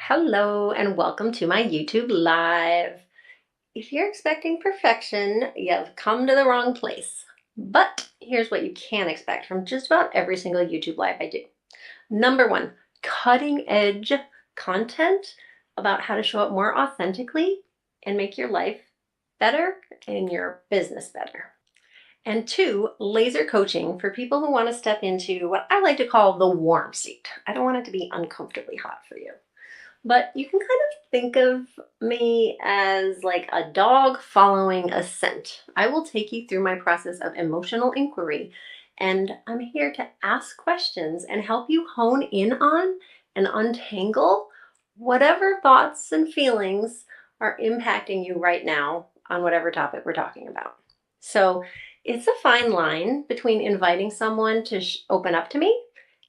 Hello and welcome to my YouTube Live. If you're expecting perfection, you've come to the wrong place. But here's what you can expect from just about every single YouTube Live I do. Number one, cutting edge content about how to show up more authentically and make your life better and your business better. And two, laser coaching for people who want to step into what I like to call the warm seat. I don't want it to be uncomfortably hot for you. But you can kind of think of me as like a dog following a scent. I will take you through my process of emotional inquiry, and I'm here to ask questions and help you hone in on and untangle whatever thoughts and feelings are impacting you right now on whatever topic we're talking about. So it's a fine line between inviting someone to open up to me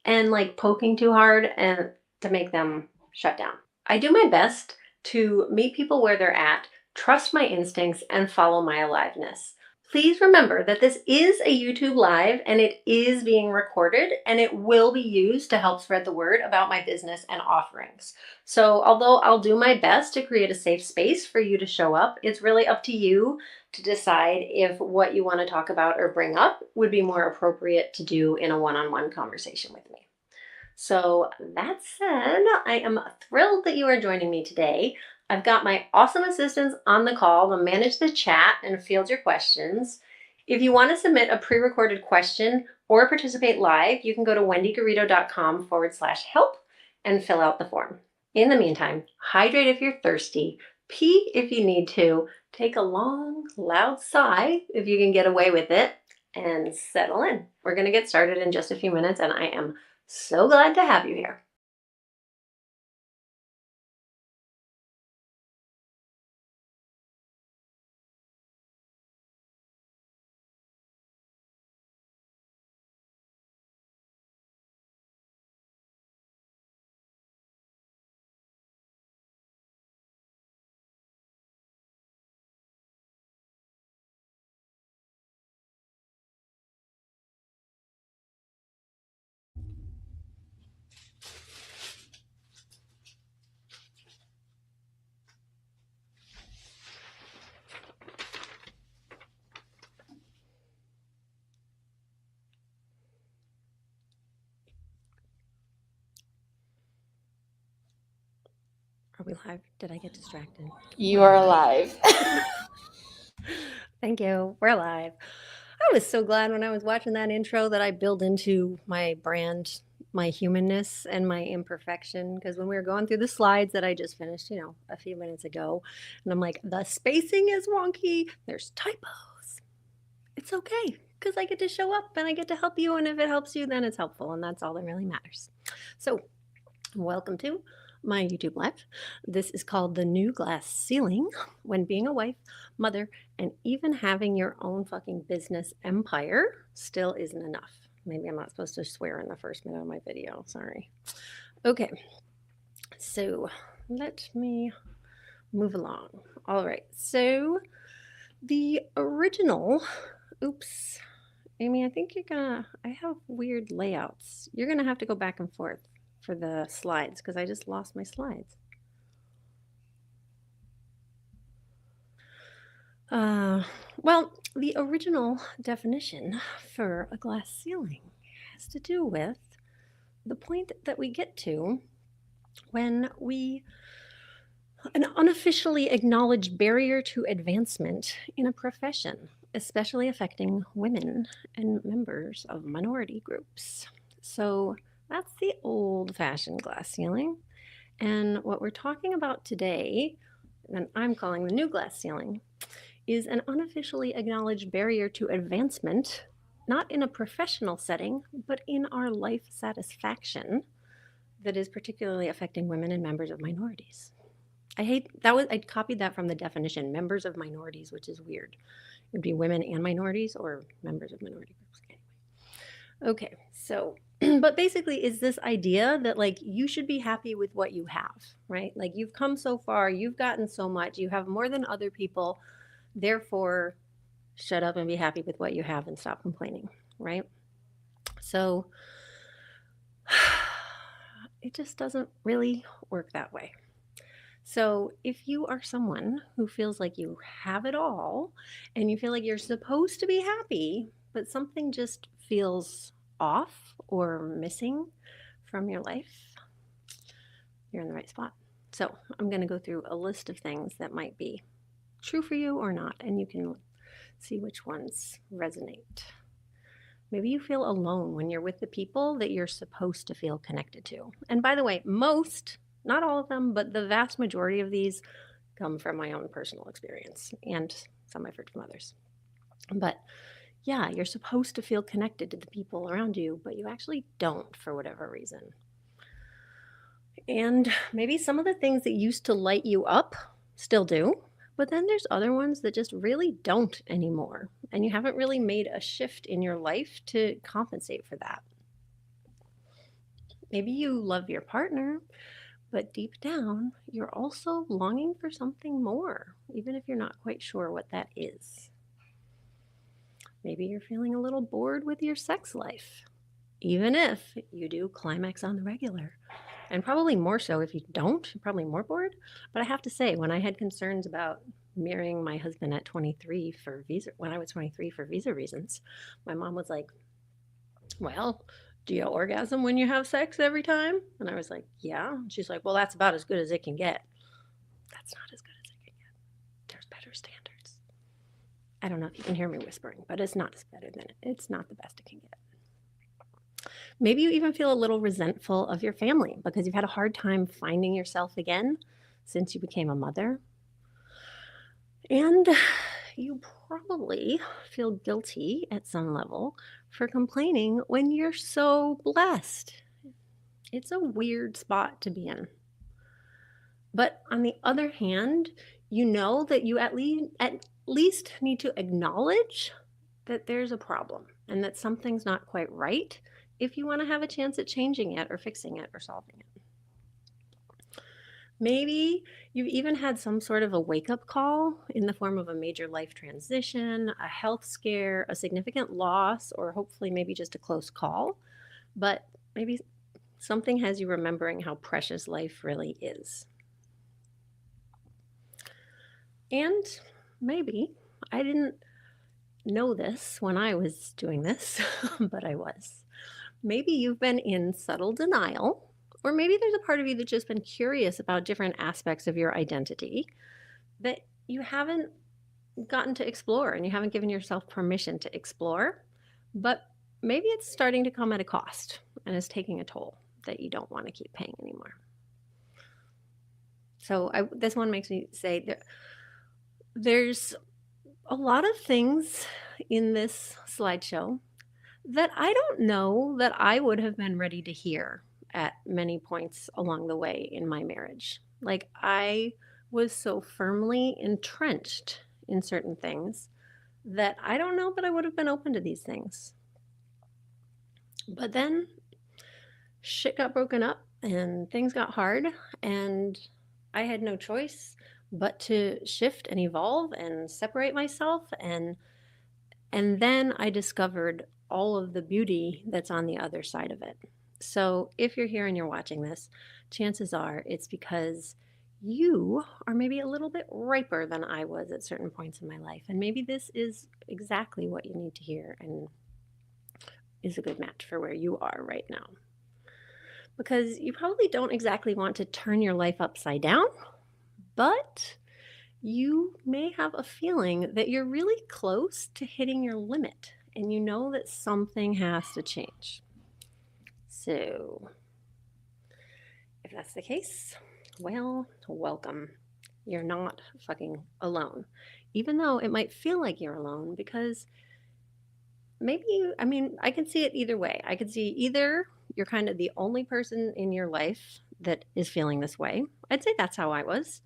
and like poking too hard and to make them shut down. I do my best to meet people where they're at, trust my instincts, and follow my aliveness. Please remember that this is a YouTube Live and it is being recorded and it will be used to help spread the word about my business and offerings. So although I'll do my best to create a safe space for you to show up, it's really up to you to decide if what you want to talk about or bring up would be more appropriate to do in a one-on-one conversation with me. So that said, I am thrilled that you are joining me today. I've got my awesome assistants on the call to manage the chat and field your questions. If you want to submit a pre-recorded question or participate live, you can go to wendygarrido.com/help and fill out the form. In the meantime, hydrate if you're thirsty, pee if you need to, take a long, loud sigh if you can get away with it, and settle in. We're going to get started in just a few minutes, and I am so glad to have you here. Are we live? Did I get distracted? You are alive. Thank you. We're live. I was so glad when I was watching that intro that I build into my brand my humanness and my imperfection, because when we were going through the slides that I just finished, a few minutes ago, and I'm like, the spacing is wonky, there's typos. It's okay, because I get to show up and I get to help you, and if it helps you, then it's helpful, and that's all that really matters. So welcome to my YouTube Live. This is called The New Glass Ceiling: When Being a Wife, Mother, and Even Having Your Own Fucking Business Empire Still Isn't Enough. Maybe I'm not supposed to swear in the first minute of my video. Sorry. Okay. So let me move along. All right. So the original, oops, Amy, I think I have weird layouts. You're going to have to go back and forth for the slides because I just lost my slides. Well, the original definition for a glass ceiling has to do with the point that we get to when an unofficially acknowledged barrier to advancement in a profession, especially affecting women and members of minority groups. So that's the old-fashioned glass ceiling. And what we're talking about today, and I'm calling the new glass ceiling, is an unofficially acknowledged barrier to advancement, not in a professional setting, but in our life satisfaction that is particularly affecting women and members of minorities. I copied that from the definition, members of minorities, which is weird. It would be women and minorities or members of minority groups. Anyway. Okay, so, but basically is this idea that like you should be happy with what you have, right? Like you've come so far, you've gotten so much, you have more than other people, therefore shut up and be happy with what you have and stop complaining, right? So it just doesn't really work that way. So, if you are someone who feels like you have it all and you feel like you're supposed to be happy, but something just feels off or missing from your life, you're in the right spot. So, I'm going to go through a list of things that might be true for you or not, and you can see which ones resonate. Maybe you feel alone when you're with the people that you're supposed to feel connected to. And by the way, most, not all of them, but the vast majority of these come from my own personal experience and some I've heard from others. But yeah, you're supposed to feel connected to the people around you, but you actually don't for whatever reason. And maybe some of the things that used to light you up still do, but then there's other ones that just really don't anymore. And you haven't really made a shift in your life to compensate for that. Maybe you love your partner, but deep down, you're also longing for something more, even if you're not quite sure what that is. Maybe you're feeling a little bored with your sex life, even if you do climax on the regular. And probably more so if you don't, you're probably more bored. But I have to say, when I had concerns about marrying my husband at 23 for visa, when I was 23 for visa reasons, my mom was like, well, do you orgasm when you have sex every time? And I was like, yeah. She's like, well, that's about as good as it can get. That's not as good as it can get. There's better standards. I don't know if you can hear me whispering, but it's not as better than it. It's not the best it can get. Maybe you even feel a little resentful of your family because you've had a hard time finding yourself again since you became a mother. And you probably feel guilty at some level for complaining when you're so blessed. It's a weird spot to be in. But on the other hand, you know that you at least need to acknowledge that there's a problem and that something's not quite right if you want to have a chance at changing it or fixing it or solving it. Maybe you've even had some sort of a wake-up call in the form of a major life transition, a health scare, a significant loss, or hopefully maybe just a close call. But maybe something has you remembering how precious life really is. And maybe I didn't know this when I was doing this, but I was. Maybe you've been in subtle denial, or maybe there's a part of you that's just been curious about different aspects of your identity that you haven't gotten to explore and you haven't given yourself permission to explore. But maybe it's starting to come at a cost and is taking a toll that you don't want to keep paying anymore. So this one makes me say that there's a lot of things in this slideshow that I don't know that I would have been ready to hear at many points along the way in my marriage. Like, I was so firmly entrenched in certain things that I don't know that I would have been open to these things. But then shit got broken up and things got hard, and I had no choice but to shift and evolve and separate myself, and then I discovered all of the beauty that's on the other side of it. So if you're here and you're watching this, chances are it's because you are maybe a little bit riper than I was at certain points in my life. And maybe this is exactly what you need to hear and is a good match for where you are right now. Because you probably don't exactly want to turn your life upside down, but you may have a feeling that you're really close to hitting your limit and you know that something has to change. So, if that's the case, well, welcome. You're not fucking alone. Even though it might feel like you're alone because maybe, I can see it either way. I could see either you're kind of the only person in your life that is feeling this way. I'd say that's how I was.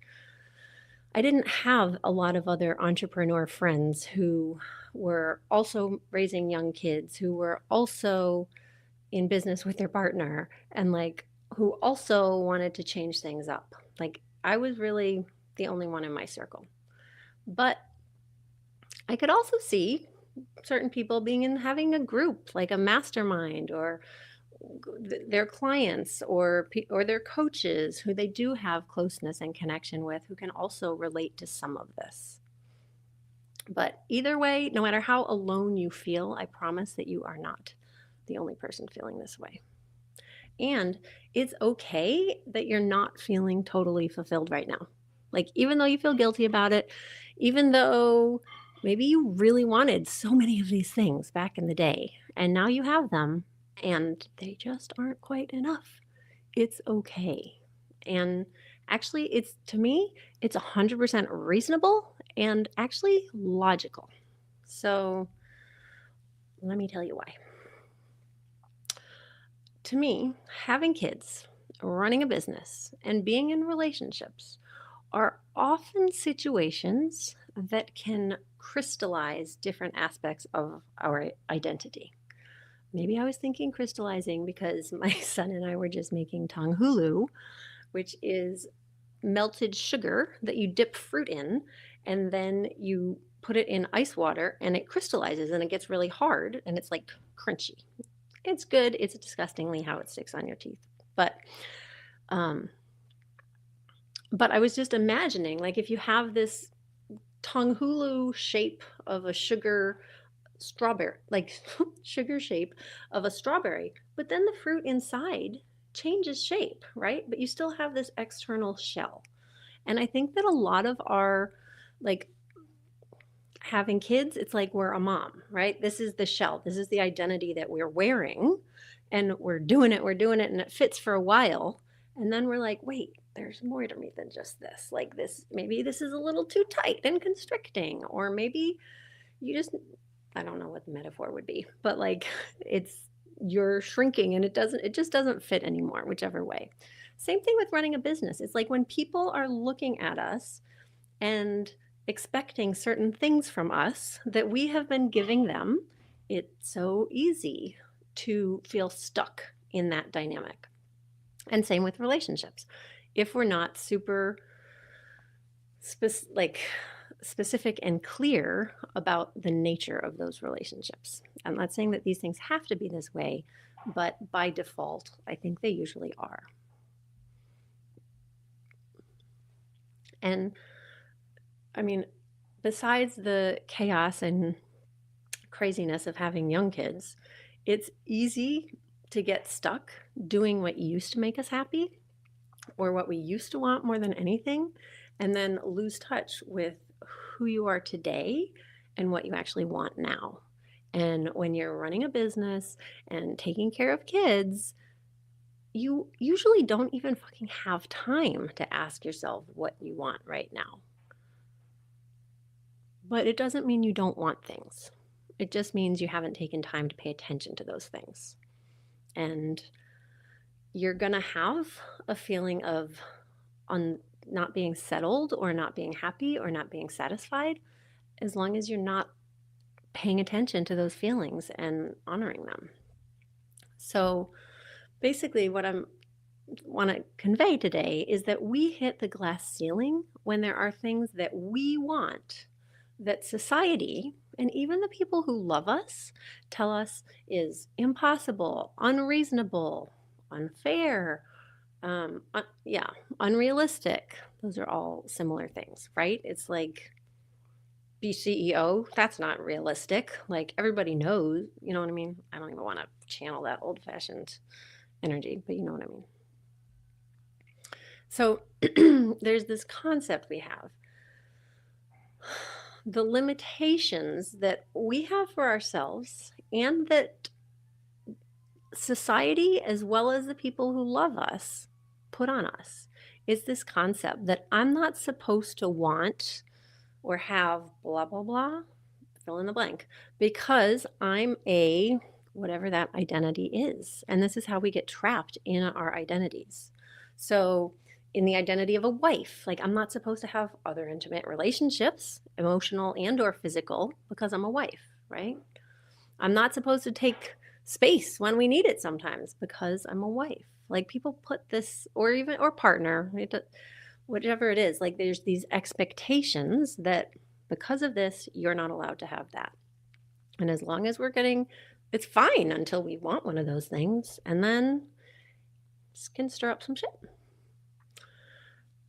I didn't have a lot of other entrepreneur friends who were also raising young kids, who were also in business with their partner, and like who also wanted to change things up. Like, I was really the only one in my circle. But I could also see certain people being in having a group, like a mastermind or their clients or their coaches who they do have closeness and connection with, who can also relate to some of this. But either way, no matter how alone you feel, I promise that you are not the only person feeling this way. And it's okay that you're not feeling totally fulfilled right now. Like, even though you feel guilty about it, even though maybe you really wanted so many of these things back in the day, and now you have them, and they just aren't quite enough, it's okay. And actually, to me, it's 100% reasonable and actually logical. So let me tell you why. To me, having kids, running a business, and being in relationships are often situations that can crystallize different aspects of our identity. Maybe I was thinking crystallizing because my son and I were just making tanghulu, which is melted sugar that you dip fruit in, and then you put it in ice water and it crystallizes and it gets really hard and it's like crunchy. It's good. It's disgustingly how it sticks on your teeth. But um but I was just imagining, like, if you have this tanghulu shape of a sugar strawberry, like sugar shape of a strawberry, but then the fruit inside changes shape, right? But you still have this external shell. And I think that a lot of our, like, having kids, it's like we're a mom, right? This is the shell. This is the identity that we're wearing, and we're doing it, and it fits for a while. And then we're like, wait, there's more to me than just this. Like, this, maybe this is a little too tight and constricting, or maybe you just, I don't know what the metaphor would be, but like, it's, you're shrinking and it just doesn't fit anymore, whichever way. Same thing with running a business. It's like when people are looking at us and expecting certain things from us that we have been giving them, it's so easy to feel stuck in that dynamic. And same with relationships. If we're not super specific and clear about the nature of those relationships. I'm not saying that these things have to be this way, but by default, I think they usually are. And I mean, besides the chaos and craziness of having young kids, it's easy to get stuck doing what used to make us happy or what we used to want more than anything, and then lose touch with who you are today and what you actually want now. And when you're running a business and taking care of kids, you usually don't even fucking have time to ask yourself what you want right now. But it doesn't mean you don't want things. It just means you haven't taken time to pay attention to those things. And you're going to have a feeling of not being settled or not being happy or not being satisfied as long as you're not paying attention to those feelings and honoring them. So basically what I want to convey today is that we hit the glass ceiling when there are things that we want that society and even the people who love us tell us is impossible, unreasonable, unfair, unrealistic. Those are all similar things, right? It's like, be CEO, that's not realistic. Like, everybody knows, you know what I mean? I don't even want to channel that old-fashioned energy, but you know what I mean. So there's this concept we have. The limitations that we have for ourselves and that society, as well as the people who love us, put on us, is this concept that I'm not supposed to want or have blah, blah, blah, fill in the blank, because I'm a whatever that identity is. And this is how we get trapped in our identities. So in the identity of a wife, like, I'm not supposed to have other intimate relationships, emotional and or physical, because I'm a wife, right? I'm not supposed to take space when we need it sometimes because I'm a wife. Like, people put this, or partner, whatever it is, like, there's these expectations that because of this, you're not allowed to have that. And as long as we're getting It's fine until we want one of those things, and then it can stir up some shit.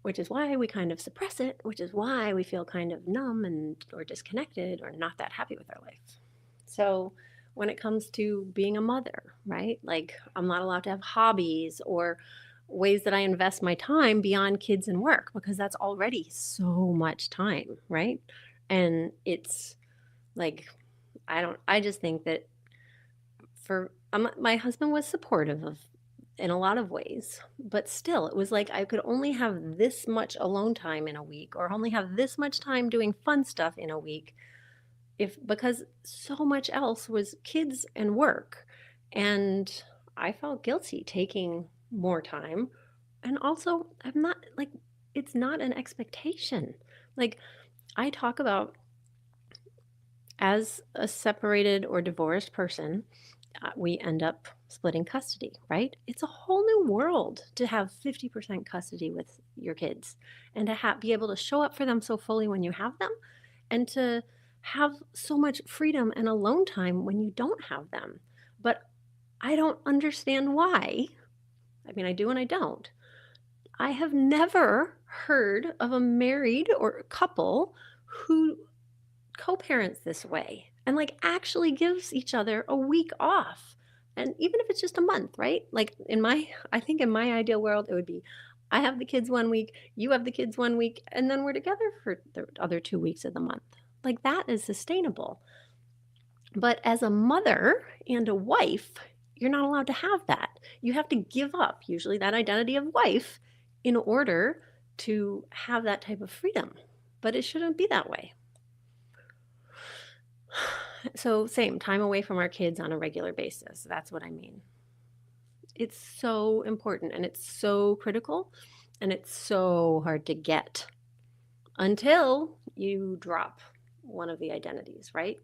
Which is why we kind of suppress it, which is why we feel kind of numb and or disconnected or not that happy with our life. So when it comes to being a mother, right? Like I'm not allowed to have hobbies or ways that I invest my time beyond kids and work because that's already so much time, right? And it's like I just think that my husband was supportive of in a lot of ways, but still it was like I could only have this much alone time in a week or only have this much time doing fun stuff in a week if because so much else was kids and work. And I felt guilty taking more time. And also, I'm not like it's not an expectation. Like I talk about as a separated or divorced person, we end up splitting custody, right? It's a whole new world to have 50% custody with your kids and to be able to show up for them so fully when you have them and to have so much freedom and alone time when you don't have them. But I don't understand why. I mean, I do and I don't. I have never heard of a married or couple who co-parents this way and like actually gives each other a week off. And even if it's just a month, right? Like I think in my ideal world, it would be I have the kids 1 week, you have the kids 1 week, and then we're together for the other 2 weeks of the month. Like that is sustainable. But as a mother and a wife, you're not allowed to have that. You have to give up usually that identity of wife in order to have that type of freedom. But it shouldn't be that way. So same, time away from our kids on a regular basis. That's what I mean. It's so important and it's so critical and it's so hard to get until you drop one of the identities, right?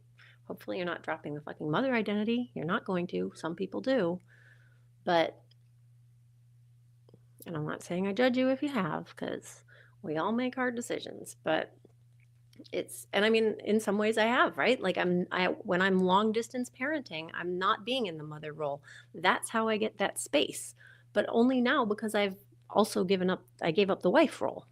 Hopefully you're not dropping the fucking mother identity. You're not going to. Some people do. But, and I'm not saying I judge you if you have, because we all make hard decisions, but and I mean in some ways I have, right? Like when I'm long distance parenting, I'm not being in the mother role. That's how I get that space, but only now because I gave up the wife role.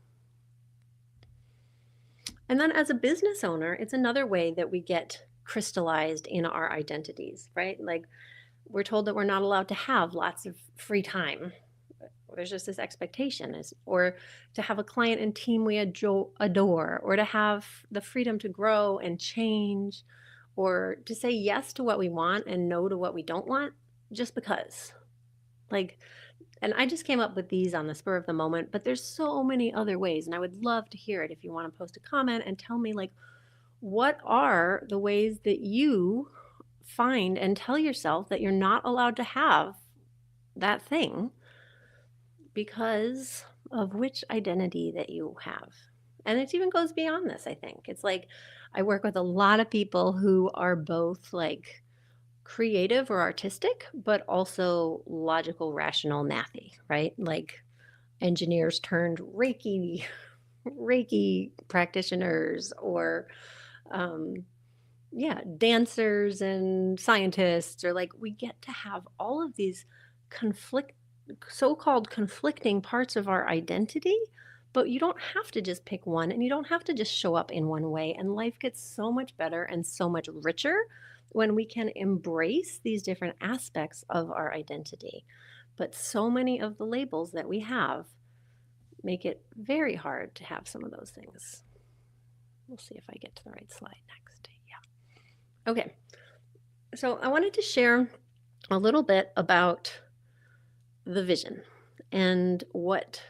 And then as a business owner, it's another way that we get crystallized in our identities, right? Like we're told that we're not allowed to have lots of free time. There's just this expectation or to have a client and team we adore, or to have the freedom to grow and change, or to say yes to what we want and no to what we don't want just because. Like, and I just came up with these on the spur of the moment, but there's so many other ways, and I would love to hear it if you want to post a comment and tell me like what are the ways that you find and tell yourself that you're not allowed to have that thing because of which identity that you have. And it even goes beyond this, I think. It's like I work with a lot of people who are both like creative or artistic, but also logical, rational, mathy, right? Like engineers turned Reiki practitioners, or dancers and scientists, or like we get to have all of these so-called conflicting parts of our identity, but you don't have to just pick one and you don't have to just show up in one way. And life gets so much better and so much richer when we can embrace these different aspects of our identity. But so many of the labels that we have make it very hard to have some of those things. We'll see if I get to the right slide next. Yeah. Okay. So I wanted to share a little bit about the vision and what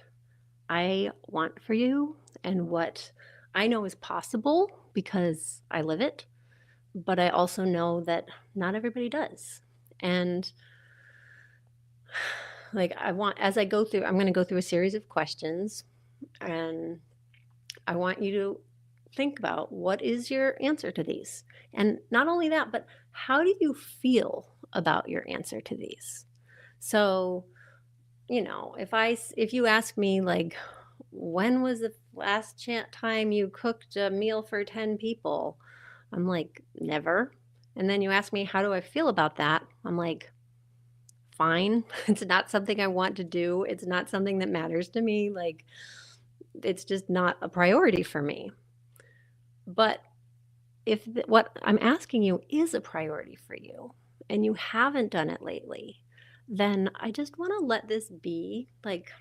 I want for you and what I know is possible because I live it, but I also know that not everybody does. And like I'm going to go through a series of questions, and I want you to think about what is your answer to these. And not only that, but how do you feel about your answer to these? So, if you ask me like, when was the last time you cooked a meal for 10 people? I'm like, never. And then you ask me, how do I feel about that? I'm like, fine. It's not something I want to do. It's not something that matters to me. Like, it's just not a priority for me. But if what I'm asking you is a priority for you and you haven't done it lately, then I just want to let this be like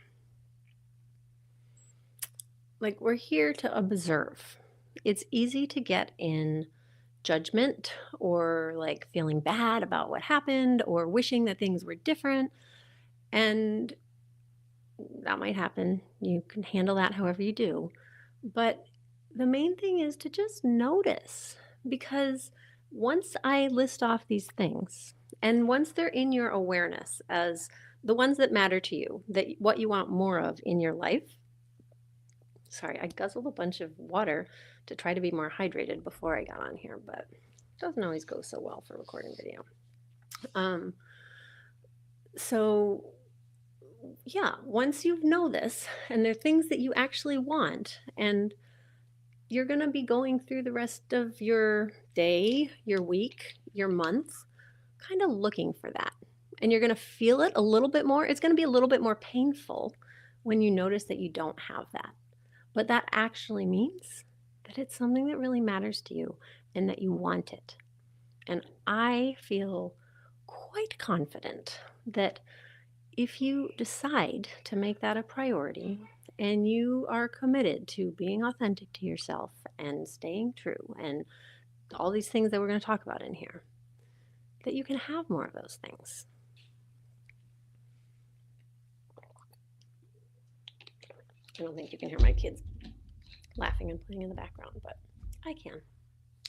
we're here to observe. It's easy to get in judgment or like feeling bad about what happened or wishing that things were different. And that might happen. You can handle that however you do. But the main thing is to just notice, because once I list off these things and once they're in your awareness as the ones that matter to you, that what you want more of in your life. Sorry, I guzzled a bunch of water to try to be more hydrated before I got on here, but it doesn't always go so well for recording video. So yeah, once you know this and there are things that you actually want, and you're going to be going through the rest of your day, your week, your month, kind of looking for that. And you're going to feel it a little bit more. It's going to be a little bit more painful when you notice that you don't have that. But that actually means that it's something that really matters to you and that you want it. And I feel quite confident that if you decide to make that a priority and you are committed to being authentic to yourself and staying true and all these things that we're going to talk about in here, that you can have more of those things. I don't think you can hear my kids laughing and playing in the background, but I can.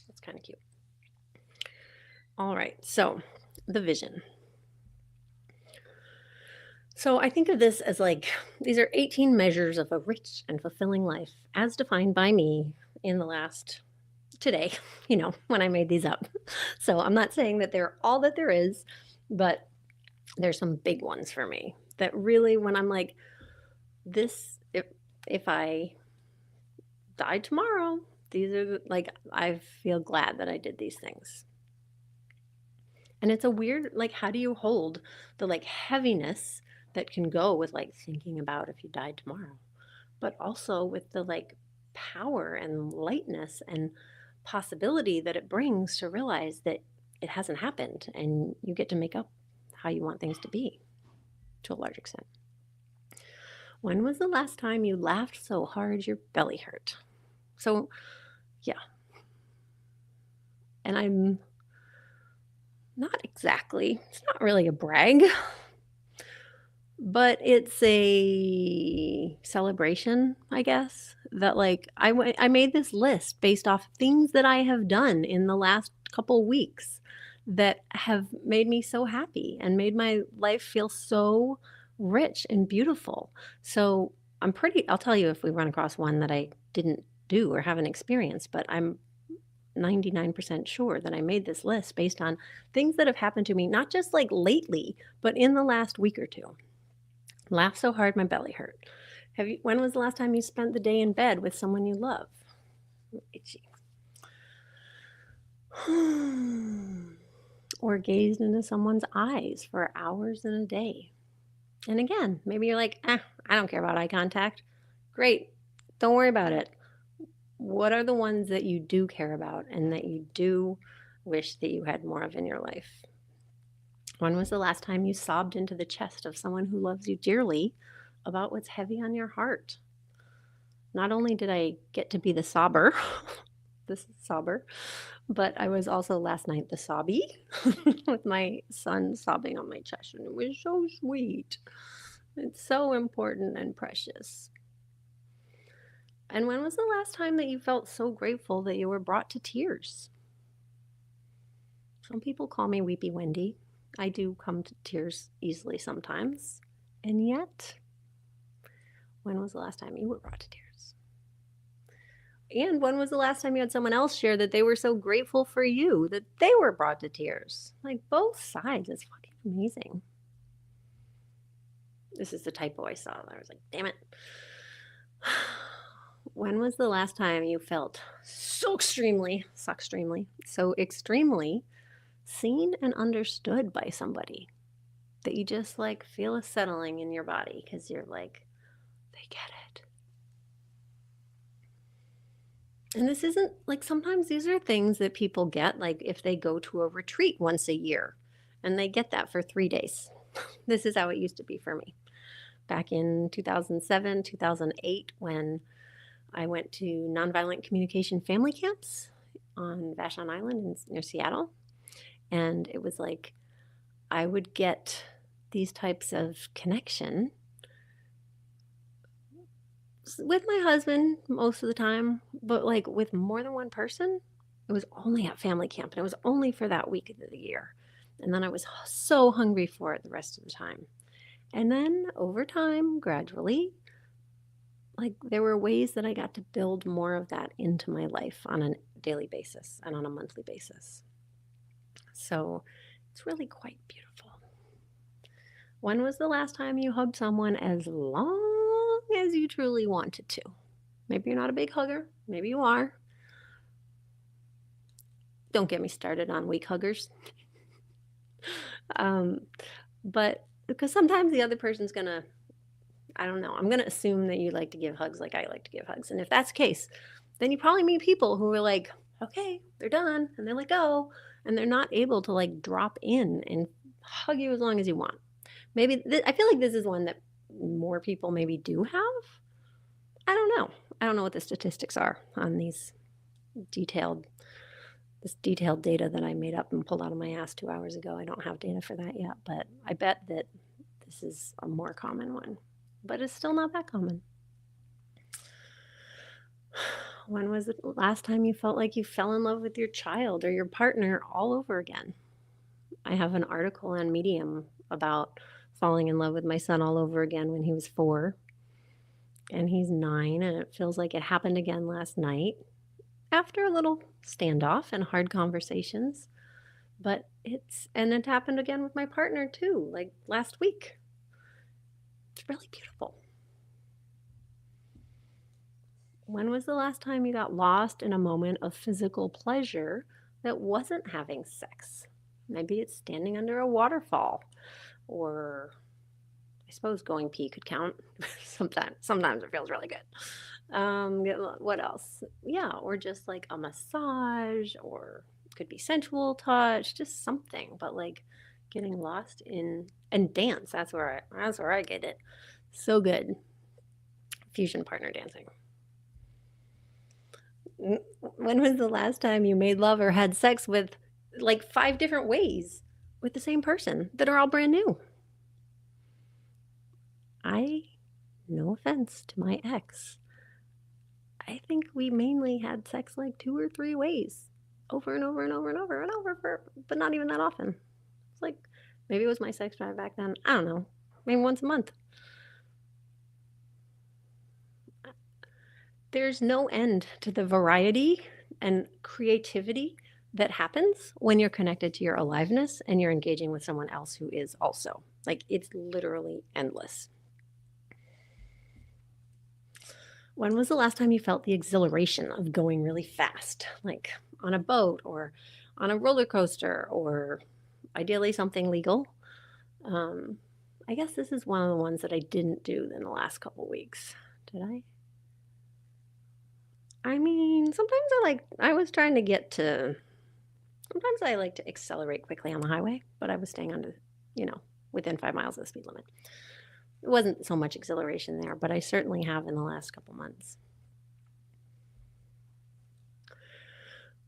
That's kind of cute. All right, so the vision. So I think of this as like, these are 18 measures of a rich and fulfilling life as defined by me in the last, today, when I made these up. So I'm not saying that they're all that there is, but there's some big ones for me that really, when I'm like, this, if I died tomorrow, these are like, I feel glad that I did these things. And it's a weird, like, how do you hold the like heaviness that can go with like thinking about if you died tomorrow, but also with the like power and lightness and possibility that it brings to realize that it hasn't happened and you get to make up how you want things to be to a large extent. When was the last time you laughed so hard your belly hurt? So, yeah. And I'm not exactly, it's not really a brag, but it's a celebration, I guess, that like I made this list based off things that I have done in the last couple weeks that have made me so happy and made my life feel so rich and beautiful. So I'll tell you if we run across one that I didn't do or haven't experienced, but I'm 99% sure that I made this list based on things that have happened to me, not just like lately, but in the last week or two. Laughed so hard my belly hurt. When was the last time you spent the day in bed with someone you love? Itchy. Or gazed into someone's eyes for hours in a day. And again, maybe you're like, I don't care about eye contact. Great. Don't worry about it. What are the ones that you do care about and that you do wish that you had more of in your life? When was the last time you sobbed into the chest of someone who loves you dearly about what's heavy on your heart? Not only did I get to be the sobber, but I was also last night the sobby with my son sobbing on my chest, and it was so sweet. It's so important and precious. And when was the last time that you felt so grateful that you were brought to tears? Some people call me Weepy Wendy. I do come to tears easily sometimes. And yet, when was the last time you were brought to tears? And when was the last time you had someone else share that they were so grateful for you that they were brought to tears? Like both sides. It's fucking amazing. This is the typo I saw. I was like, damn it. When was the last time you felt so extremely seen and understood by somebody, that you just like feel a settling in your body because you're like, they get it. And this isn't like, sometimes these are things that people get, like if they go to a retreat once a year and they get that for 3 days. This is how it used to be for me back in 2007, 2008, when I went to nonviolent communication family camps on Vashon Island near Seattle. And it was like I would get these types of connection with my husband most of the time, but like with more than one person, it was only at family camp and it was only for that week of the year. And then I was so hungry for it the rest of the time. And then over time, gradually, like there were ways that I got to build more of that into my life on a daily basis and on a monthly basis. So it's really quite beautiful. When was the last time you hugged someone as long as you truly wanted to? Maybe you're not a big hugger. Maybe you are. Don't get me started on weak huggers. um, but because sometimes the other person's going to, I don't know, I'm going to assume that you like to give hugs like I like to give hugs. And if that's the case, then you probably meet people who are like, okay, they're done and they let go and they're not able to like drop in and hug you as long as you want. Maybe I feel like this is one that more people maybe do have. I don't know. I don't know what the statistics are on this detailed data that I made up and pulled out of my ass 2 hours ago. I don't have data for that yet, but I bet that this is a more common one. But it's still not that common. When was the last time you felt like you fell in love with your child or your partner all over again? I have an article on Medium about falling in love with my son all over again when he was 4. And he's 9, and it feels like it happened again last night after a little standoff and hard conversations. But it happened again with my partner too, like last week. It's really beautiful. When was the last time you got lost in a moment of physical pleasure that wasn't having sex? Maybe it's standing under a waterfall, or I suppose going pee could count. Sometimes it feels really good. What else? Yeah, or just like a massage, or could be sensual touch, just something. But like getting lost in and dance. That's where I get it. So good. Fusion partner dancing. When was the last time you made love or had sex with like 5 different ways with the same person that are all brand new? No offense to my ex, I think we mainly had sex like 2 or 3 ways over and over and over and over and over, but not even that often. It's like maybe it was my sex drive back then. I don't know. Maybe once a month. There's no end to the variety and creativity that happens when you're connected to your aliveness and you're engaging with someone else who is also. Like, it's literally endless. When was the last time you felt the exhilaration of going really fast, like on a boat or on a roller coaster, or ideally something legal? I guess this is one of the ones that I didn't do in the last couple weeks. Did I? I mean, sometimes I was trying to get to, sometimes I like to accelerate quickly on the highway, but I was staying under, within 5 miles of the speed limit. It wasn't so much exhilaration there, but I certainly have in the last couple months.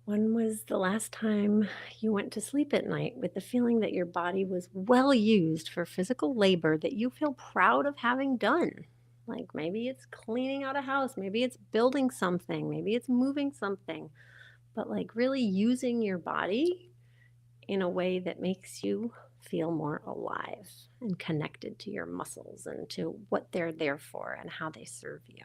When was the last time you went to sleep at night with the feeling that your body was well used for physical labor that you feel proud of having done? Like maybe it's cleaning out a house, maybe it's building something, maybe it's moving something, but like really using your body in a way that makes you feel more alive and connected to your muscles and to what they're there for and how they serve you.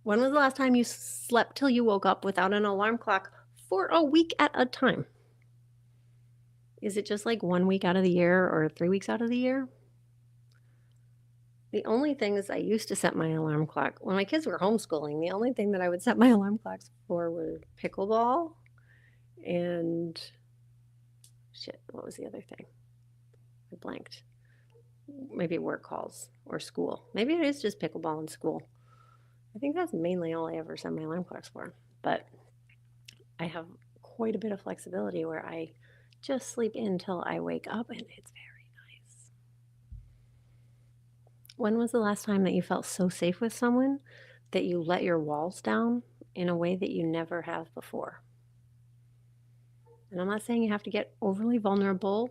When was the last time you slept till you woke up without an alarm clock for a week at a time? Is it just like 1 week out of the year or 3 weeks out of the year? The only thing is I used to set my alarm clock. When my kids were homeschooling, the only thing that I would set my alarm clocks for were pickleball and shit, what was the other thing? I blanked. Maybe work calls or school. Maybe it is just pickleball and school. I think that's mainly all I ever set my alarm clocks for. But I have quite a bit of flexibility where I just sleep in till I wake up, and it's very nice. When was the last time that you felt so safe with someone that you let your walls down in a way that you never have before? And I'm not saying you have to get overly vulnerable,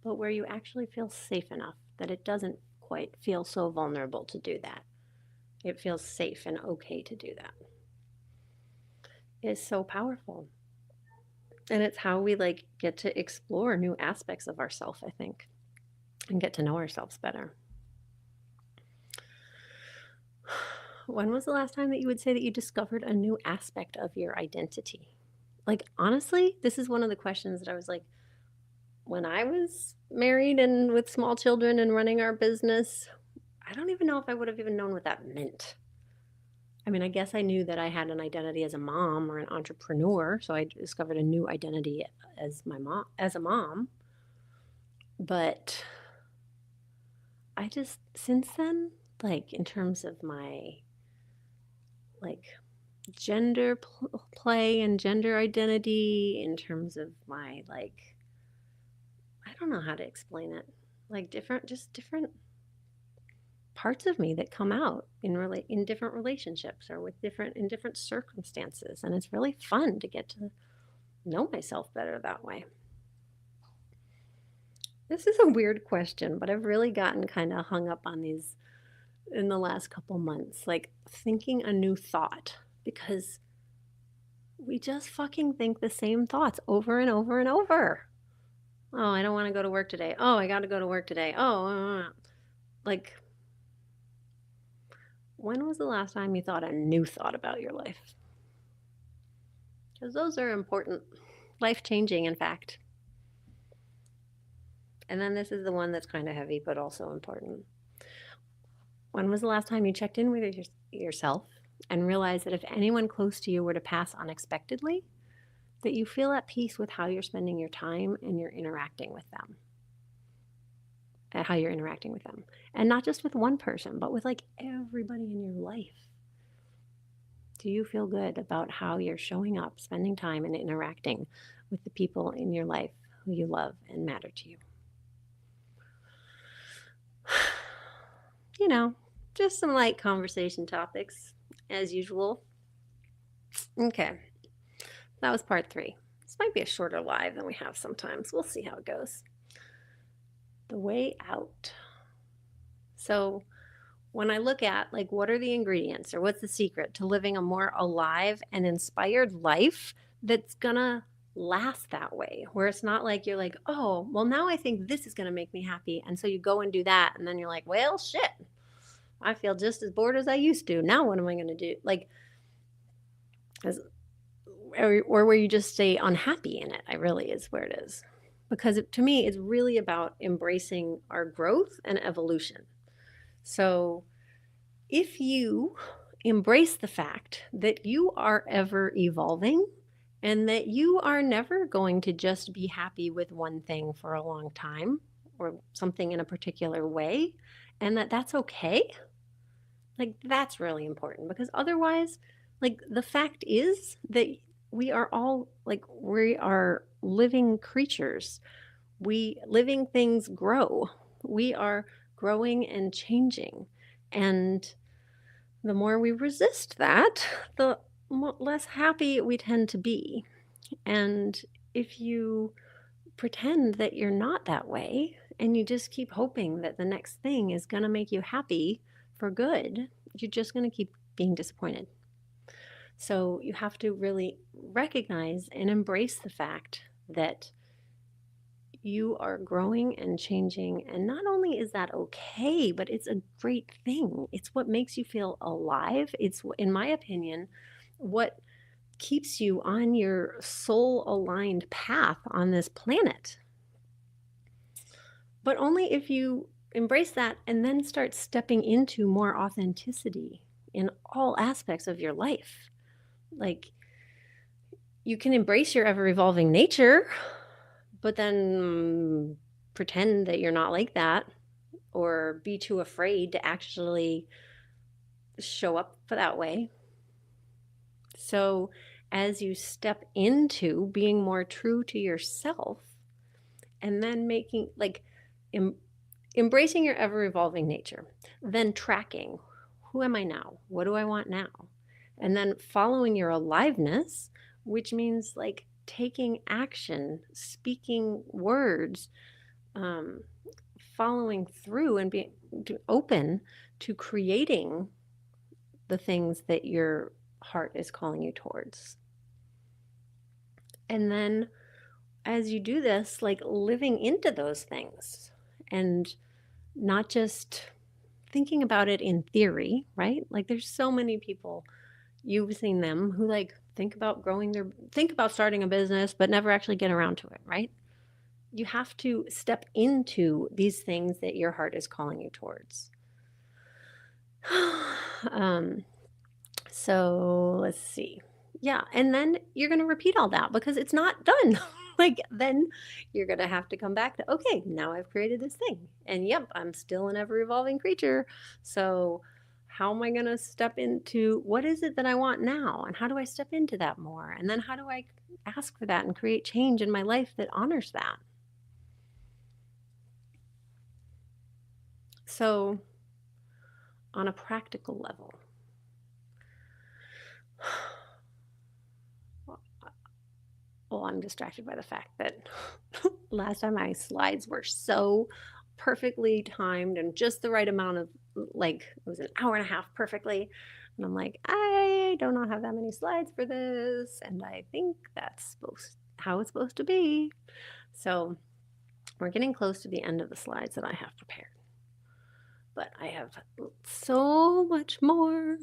but where you actually feel safe enough that it doesn't quite feel so vulnerable to do that. It feels safe and okay to do that. It's so powerful. And it's how we like get to explore new aspects of ourselves, I think, and get to know ourselves better. When was the last time that you would say that you discovered a new aspect of your identity? Like, honestly, this is one of the questions that I was like, when I was married and with small children and running our business, I don't even know if I would have even known what that meant. I mean, I guess I knew that I had an identity as a mom or an entrepreneur, so I discovered a new identity as my mom, as a mom. But I just since then, like in terms of my like gender play and gender identity, in terms of my like I don't know how to explain it. Like different parts of me that come out in different relationships or with different circumstances, and it's really fun to get to know myself better that way. This is a weird question, but I've really gotten kind of hung up on these in the last couple months, like thinking a new thought, because we just fucking think the same thoughts over and over and over. Oh, I don't want to go to work today. Oh, I got to go to work today. Oh, like, when was the last time you thought a new thought about your life? Because those are important, life changing, in fact. And then this is the one that's kind of heavy, but also important. When was the last time you checked in with yourself and realized that if anyone close to you were to pass unexpectedly, that you feel at peace with how you're spending your time and you're interacting with them? At how you're interacting with them. And not just with one person, but with like everybody in your life. Do you feel good about how you're showing up, spending time, and interacting with the people in your life who you love and matter to you? You know, just some light conversation topics, as usual. Okay, that was part 3. This might be a shorter live than we have sometimes. We'll see how it goes. The way out. So, when I look at like what are the ingredients or what's the secret to living a more alive and inspired life that's gonna last that way, where it's not like you're like, oh, well, now I think this is gonna make me happy. And so you go and do that. And then you're like, well, shit, I feel just as bored as I used to. Now what am I gonna do? Like, as, or where you just stay unhappy in it, I really is where it is. Because to me, it's really about embracing our growth and evolution. So, if you embrace the fact that you are ever evolving and that you are never going to just be happy with one thing for a long time or something in a particular way, and that that's okay, like that's really important, because otherwise, like the fact is that we are all like we are living creatures. We living things grow. We are growing and changing. And the more we resist that, the less happy we tend to be. And if you pretend that you're not that way and you just keep hoping that the next thing is going to make you happy for good, you're just going to keep being disappointed. So you have to really recognize and embrace the fact that you are growing and changing. And not only is that okay, but it's a great thing. It's what makes you feel alive. It's, in my opinion, what keeps you on your soul aligned path on this planet. But only if you embrace that and then start stepping into more authenticity in all aspects of your life. Like, you can embrace your ever evolving nature, but then pretend that you're not like that, or be too afraid to actually show up for that way. So, as you step into being more true to yourself, and then making like embracing your ever evolving nature, then tracking, who am I now? What do I want now? And then following your aliveness, which means like taking action, speaking words, um, following through and being open to creating the things that your heart is calling you towards. And then as you do this, like living into those things and not just thinking about it in theory, right? Like there's so many people, you've seen them, who like think about starting a business, but never actually get around to it, right? You have to step into these things that your heart is calling you towards. So let's see. Yeah. And then you're going to repeat all that because it's not done. Like, then you're going to have to come back to, okay, now I've created this thing. And yep, I'm still an ever evolving creature. So, how am I going to step into what is it that I want now? And how do I step into that more? And then how do I ask for that and create change in my life that honors that? So, on a practical level, well, I'm distracted by the fact that last time my slides were so perfectly timed and just the right amount of, like, it was an hour and a half perfectly. And I'm like, I do not have that many slides for this. And I think that's how it's supposed to be. So we're getting close to the end of the slides that I have prepared. But I have so much more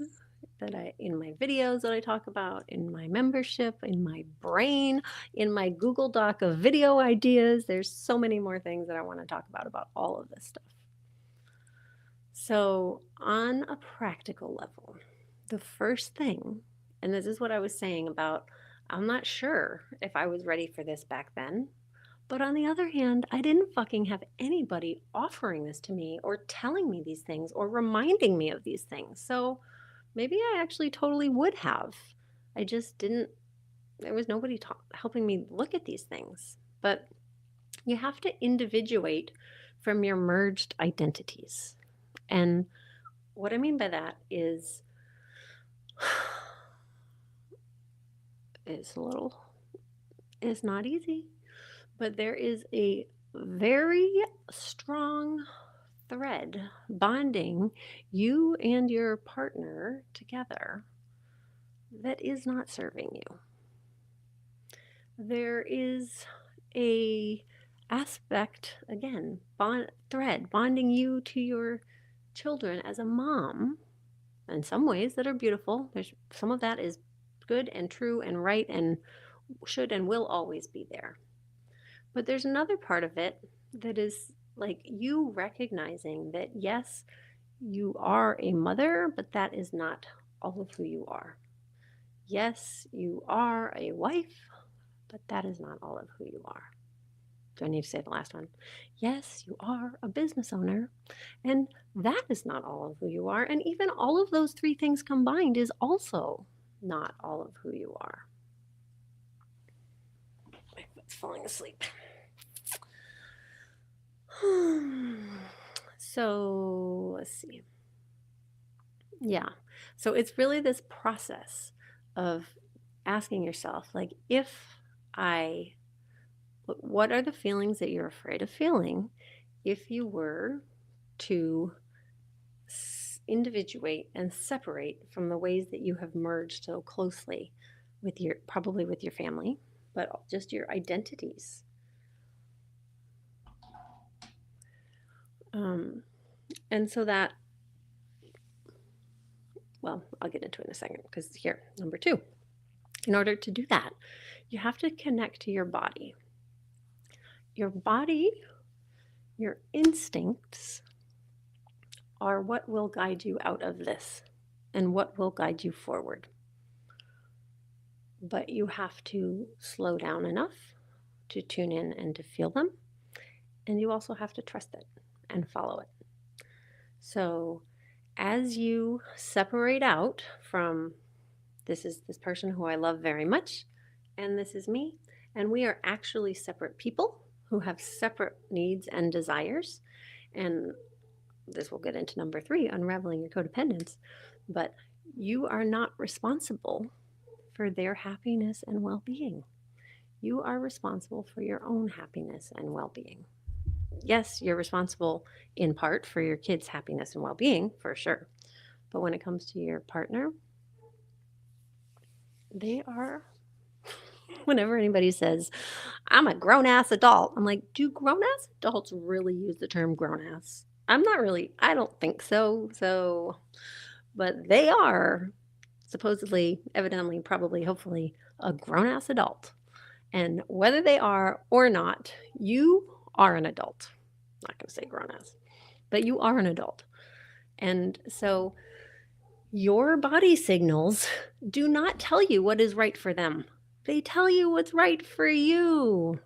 that in my videos that I talk about, in my membership, in my brain, in my Google Doc of video ideas. There's so many more things that I want to talk about all of this stuff. So on a practical level, the first thing, and this is what I was saying about, I'm not sure if I was ready for this back then. But on the other hand, I didn't fucking have anybody offering this to me or telling me these things or reminding me of these things. So maybe I actually totally would have. I just didn't, there was nobody helping me look at these things. But you have to individuate from your merged identities. And what I mean by that is, it's not easy, but there is a very strong thread bonding you and your partner together that is not serving you. There is a aspect, again, thread bonding you to your children as a mom in some ways that are beautiful. There's some of that is good and true and right and should and will always be there. But there's another part of it that is like you recognizing that, yes, you are a mother, but that is not all of who you are. Yes, you are a wife, but that is not all of who you are. Do I need to say the last one? Yes, you are a business owner, and that is not all of who you are. And even all of those three things combined is also not all of who you are. My foot's falling asleep. So let's see. Yeah. So it's really this process of asking yourself, like, what are the feelings that you're afraid of feeling if you were to individuate and separate from the ways that you have merged so closely probably with your family, but just your identities. And so that, well, I'll get into it in a second because here, number 2, in order to do that, you have to connect to your body. Your body, your instincts, are what will guide you out of this and what will guide you forward. But you have to slow down enough to tune in and to feel them. And you also have to trust it and follow it. So as you separate out from this is this person who I love very much, and this is me, and we are actually separate people who have separate needs and desires. And this will get into number 3, unraveling your codependence. But you are not responsible for their happiness and well-being. You are responsible for your own happiness and well-being. Yes, you're responsible in part for your kids' happiness and well-being, for sure. But when it comes to your partner, they are, whenever anybody says, I'm a grown-ass adult, I'm like, do grown-ass adults really use the term grown-ass? I don't think so, but they are supposedly, evidently, probably, hopefully, a grown-ass adult. And whether they are or not, you are an adult. I'm not going to say grown-ass, but you are an adult. And so your body signals do not tell you what is right for them. They tell you what's right for you.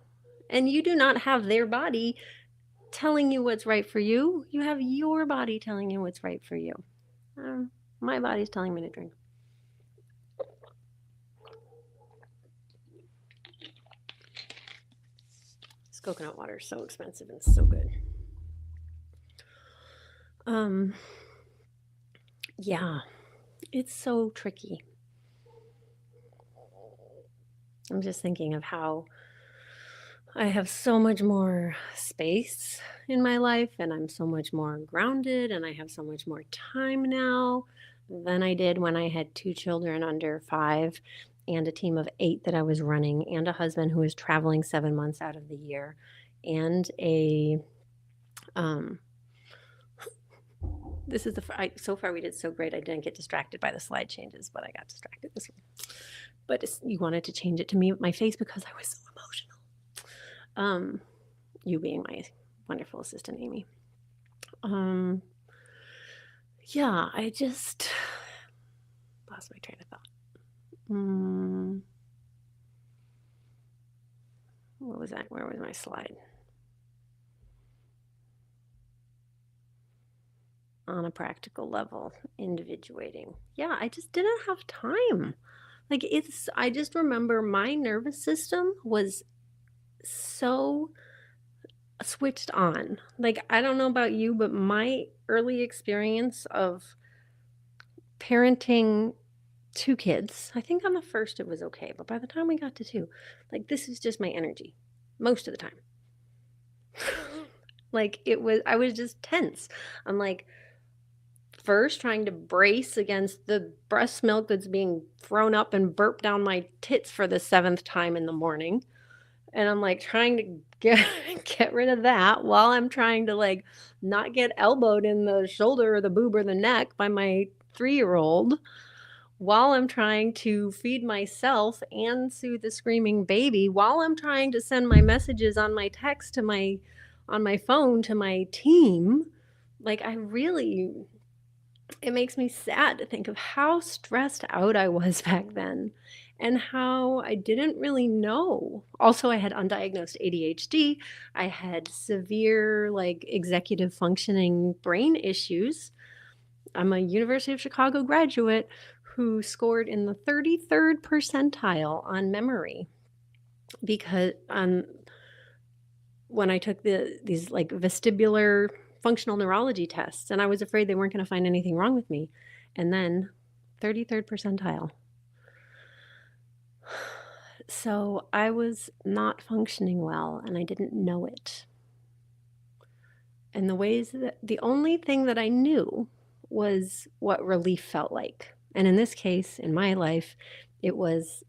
And you do not have their body telling you what's right for you. You have your body telling you what's right for you. My body's telling me to drink. This coconut water is so expensive and so good. Yeah, it's so tricky. I'm just thinking of how I have so much more space in my life, and I'm so much more grounded, and I have so much more time now than I did when I had 2 children under 5 and a team of 8 that I was running, and a husband who was traveling 7 months out of the year, and this is so far we did so great. I didn't get distracted by the slide changes, but I got distracted this one. But you wanted to change it to me, my face, because I was so emotional. You being my wonderful assistant, Amy. Yeah, I just lost my train of thought. What was that? Where was my slide? On a practical level, individuating. Yeah, I just didn't have time. Like I just remember my nervous system was so switched on. Like, I don't know about you, but my early experience of parenting 2 kids, I think on the first it was okay, but by the time we got to 2, like, this is just my energy most of the time. Like, I was just tense. I'm like, first trying to brace against the breast milk that's being thrown up and burped down my tits for the 7th time in the morning. And I'm like trying to get rid of that while I'm trying to like not get elbowed in the shoulder or the boob or the neck by my 3-year-old, while I'm trying to feed myself and soothe the screaming baby, while I'm trying to send my messages on my text on my phone to my team. Like, it makes me sad to think of how stressed out I was back then and how I didn't really know. Also, I had undiagnosed ADHD. I had severe, like, executive functioning brain issues. I'm a University of Chicago graduate who scored in the 33rd percentile on memory because when I took these like vestibular functional neurology tests, and I was afraid they weren't going to find anything wrong with me. And then 33rd percentile. So I was not functioning well, and I didn't know it. And the only thing that I knew was what relief felt like. And in this case, in my life, it was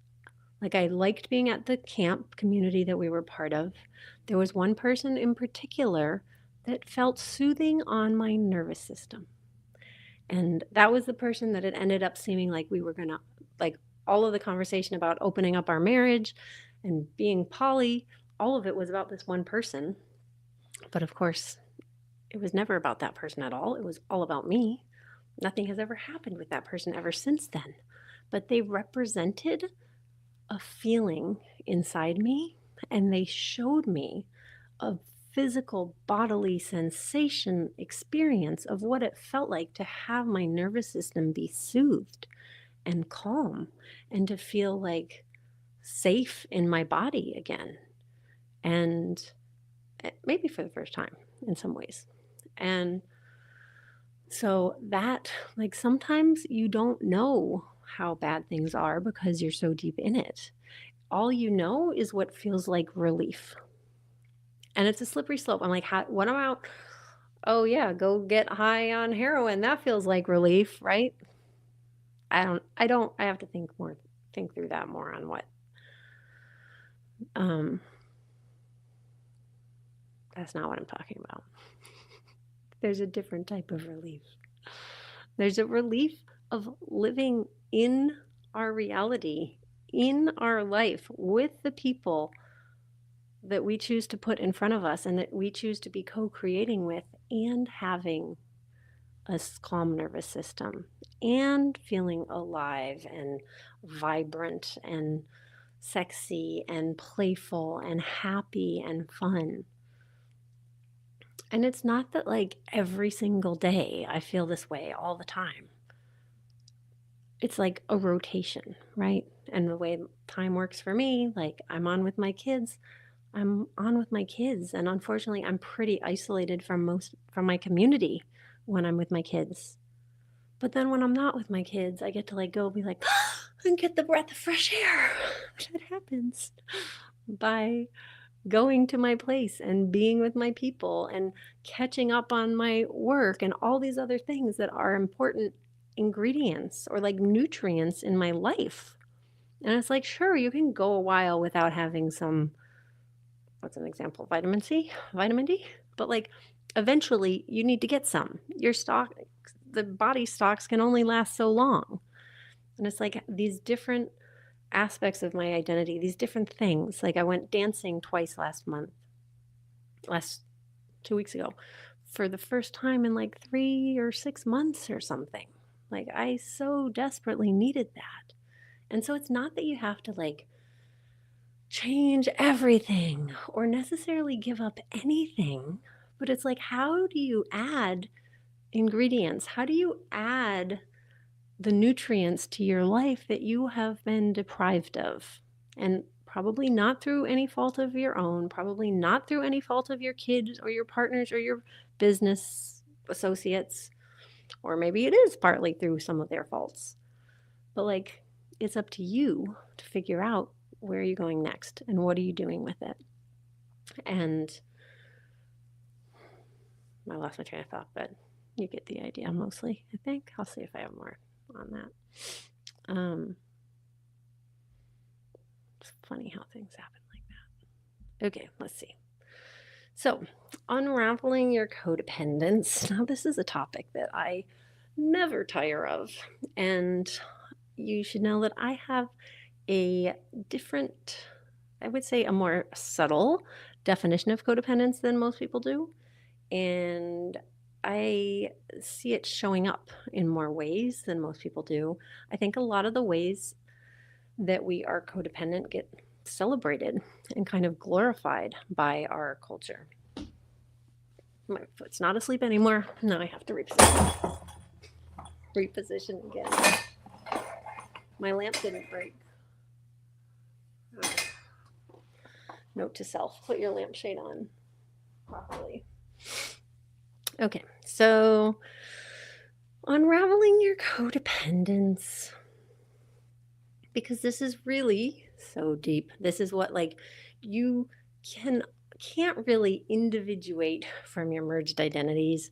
like I liked being at the camp community that we were part of. There was one person in particular that felt soothing on my nervous system. And that was the person that it ended up seeming like we were going to, like, all of the conversation about opening up our marriage and being poly, all of it was about this one person. But of course, It was never about that person at all. It was all about me. Nothing has ever happened with that person ever since then. But they represented a feeling inside me, and they showed me a physical bodily sensation experience of what it felt like to have my nervous system be soothed and calm and to feel like safe in my body again. And maybe for the first time in some ways. And so that, like, sometimes you don't know how bad things are because you're so deep in it. All you know is what feels like relief. And it's a slippery slope. I'm like, what about, oh yeah, go get high on heroin. That feels like relief, right? I have to think through that more on what, um, that's not what I'm talking about. There's a different type of relief. There's a relief of living in our reality, in our life, with the people that we choose to put in front of us and that we choose to be co-creating with, and having a calm nervous system and feeling alive and vibrant and sexy and playful and happy and fun. And it's not that like every single day I feel this way all the time. It's like a rotation, right? And the way time works for me, like I'm on with my kids, I'm on with my kids. And unfortunately, I'm pretty isolated from my community when I'm with my kids. But then when I'm not with my kids, I get to like go be like, and get the breath of fresh air. That happens by going to my place and being with my people and catching up on my work and all these other things that are important ingredients or like nutrients in my life. And it's like, sure, you can go a while without having some, what's an example? Vitamin C, vitamin D. But like eventually you need to get some. The body stocks can only last so long. And it's like these different aspects of my identity, these different things. Like I went dancing twice last 2 weeks ago, for the first time in like 3 or 6 months or something. Like I so desperately needed that. And so it's not that you have to like change everything or necessarily give up anything, but it's like, how do you add ingredients? How do you add the nutrients to your life that you have been deprived of? And probably not through any fault of your own, probably not through any fault of your kids or your partners or your business associates, or maybe it is partly through some of their faults. But like, it's up to you to figure out where are you going next and what are you doing with it. And I lost my train of thought, but you get the idea mostly, I think. I'll see if I have more on that. It's funny how things happen like that. Okay, let's see. So, unraveling your codependence. Now, this is a topic that I never tire of. And you should know that I have a different, I would say a more subtle definition of codependence than most people do. And I see it showing up in more ways than most people do. I think a lot of the ways that we are codependent get celebrated and kind of glorified by our culture. My foot's not asleep anymore. Now I have to reposition again. My lamp didn't break. Note to self, put your lampshade on properly. Okay, so unraveling your codependence, because this is really so deep. This is what like you can't really individuate from your merged identities,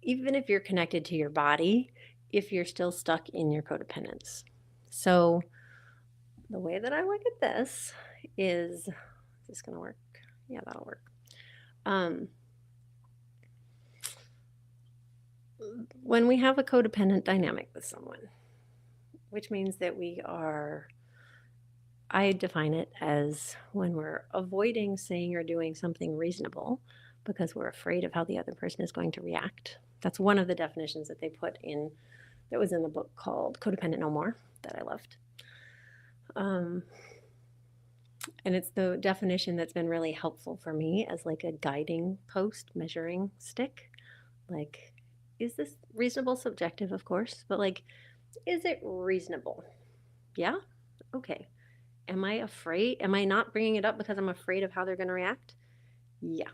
even if you're connected to your body, if you're still stuck in your codependence. So the way that I look at this is this going to work? Yeah, that'll work. When we have a codependent dynamic with someone, which means that I define it as when we're avoiding saying or doing something reasonable because we're afraid of how the other person is going to react. That's one of the definitions that they put in, that was in the book called Codependent No More, that I loved. And it's the definition that's been really helpful for me as like a guiding post, measuring stick. Like, is this reasonable? Subjective, of course, but like, is it reasonable? Yeah? Okay. Am I afraid? Am I not bringing it up because I'm afraid of how they're going to react? Yeah.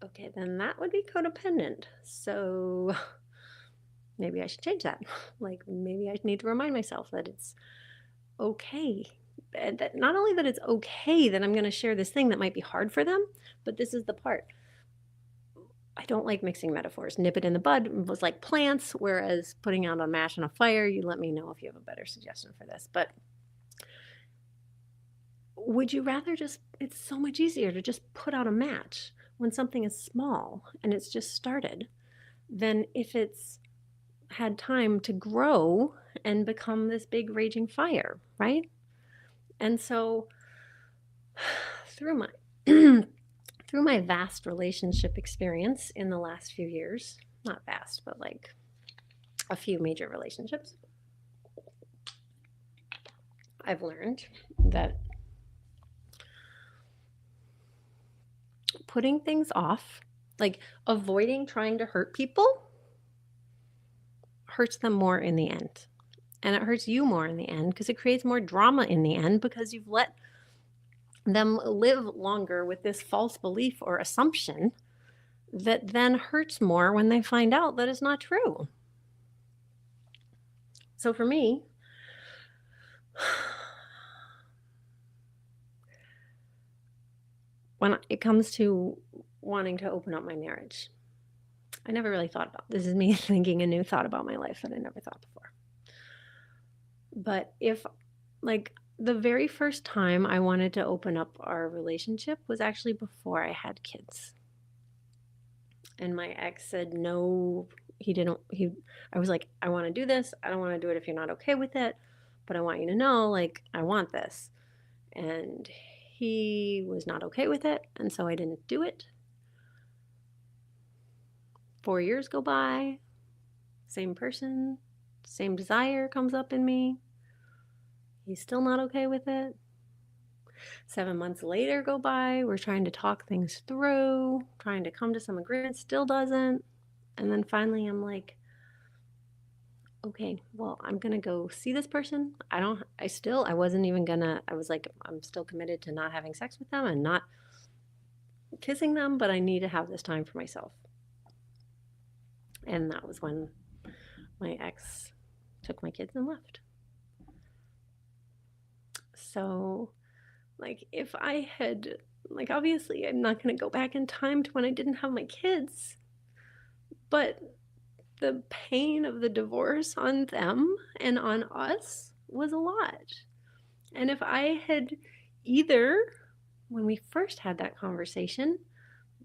Okay, then that would be codependent. So maybe I should change that. Like, maybe I need to remind myself that it's okay. That not only that it's okay that I'm going to share this thing that might be hard for them, but this is the part. I don't like mixing metaphors. Nip it in the bud was like plants, whereas putting out a match on a fire, you let me know if you have a better suggestion for this. But would you rather just, it's so much easier to just put out a match when something is small and it's just started than if it's had time to grow and become this big raging fire, right? And so through my through my vast relationship experience in the last few years, not vast, but like a few major relationships, I've learned that putting things off, like avoiding trying to hurt people, hurts them more in the end. And it hurts you more in the end because it creates more drama in the end because you've let them live longer with this false belief or assumption that then hurts more when they find out that it's not true. So for me, when it comes to wanting to open up my marriage, I never really thought about this. Is me thinking a new thought about my life that I never thought before. But if, like, the very first time I wanted to open up our relationship was actually before I had kids. And my ex said no, I was like, I want to do this. I don't want to do it if you're not okay with it, but I want you to know, like, I want this. And he was not okay with it, and so I didn't do it. 4 years go by, same person, same desire comes up in me. He's still not okay with it. 7 months later go by, we're trying to talk things through, trying to come to some agreement, still doesn't. And then finally I'm like, okay, well, I'm gonna go see this person. I was like, I'm still committed to not having sex with them and not kissing them, but I need to have this time for myself. And that was when my ex took my kids and left. So, like, if I had, like, obviously I'm not going to go back in time to when I didn't have my kids, but the pain of the divorce on them and on us was a lot. And if I had either, when we first had that conversation,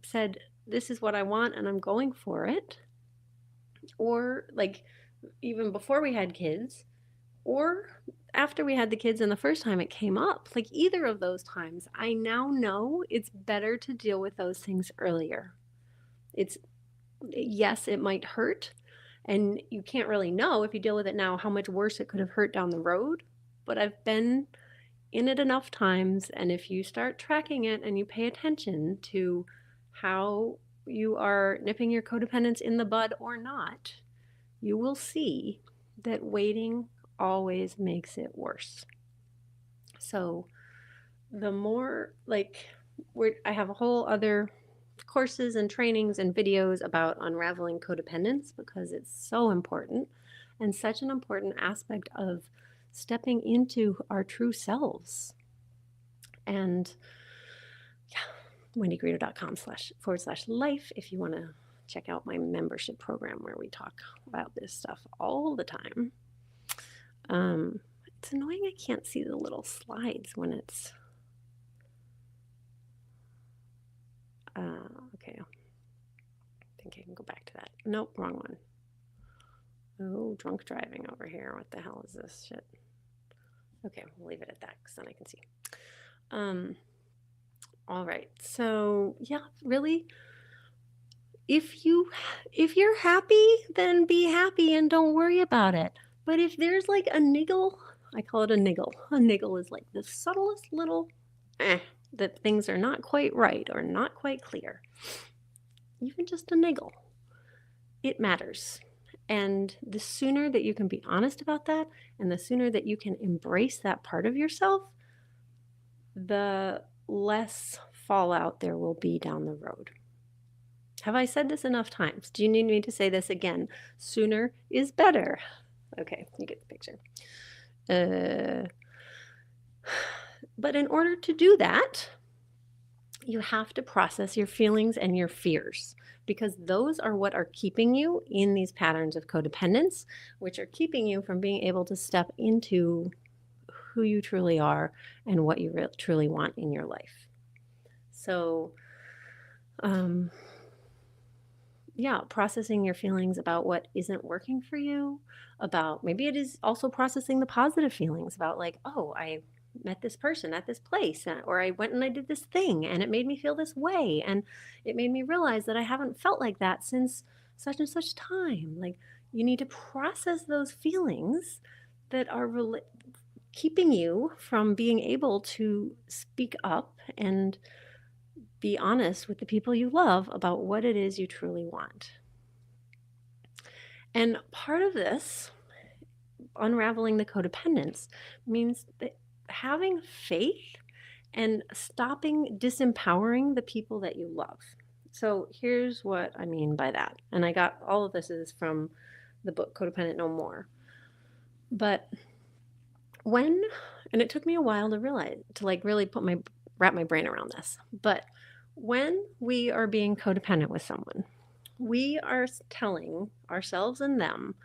said, this is what I want and I'm going for it, or like even before we had kids, or after we had the kids and the first time it came up, like either of those times, I now know it's better to deal with those things earlier. Yes, it might hurt, and you can't really know if you deal with it now how much worse it could have hurt down the road, but I've been in it enough times, and if you start tracking it and you pay attention to how you are nipping your codependence in the bud or not, you will see that waiting always makes it worse. So the more, like, I have a whole other courses and trainings and videos about unraveling codependence because it's so important and such an important aspect of stepping into our true selves. And yeah, wendygarrido.com//life if you want to check out my membership program where we talk about this stuff all the time. It's annoying I can't see the little slides when it's okay. I think I can go back to that. Nope, wrong one. Oh, drunk driving over here. What the hell is this shit? Okay, we'll leave it at that because then I can see. All right. So yeah, really if you're happy, then be happy and don't worry about it. But if there's like a niggle, I call it a niggle. A niggle is like the subtlest little that things are not quite right or not quite clear. Even just a niggle, it matters. And the sooner that you can be honest about that, and the sooner that you can embrace that part of yourself, the less fallout there will be down the road. Have I said this enough times? Do you need me to say this again? Sooner is better. Okay, you get the picture. But in order to do that, you have to process your feelings and your fears, because those are what are keeping you in these patterns of codependence, which are keeping you from being able to step into who you truly are and what you truly want in your life. So, yeah, processing your feelings about what isn't working for you, about maybe it is also processing the positive feelings about like, oh, I met this person at this place, or I went and I did this thing and it made me feel this way. And it made me realize that I haven't felt like that since such and such time. Like, you need to process those feelings that are keeping you from being able to speak up and be honest with the people you love about what it is you truly want. And part of this, unraveling the codependence, means that having faith and stopping disempowering the people that you love. So here's what I mean by that. And I got all of this is from the book Codependent No More. But and it took me a while to realize, to like really wrap my brain around this. But when we are being codependent with someone, we are telling ourselves and them,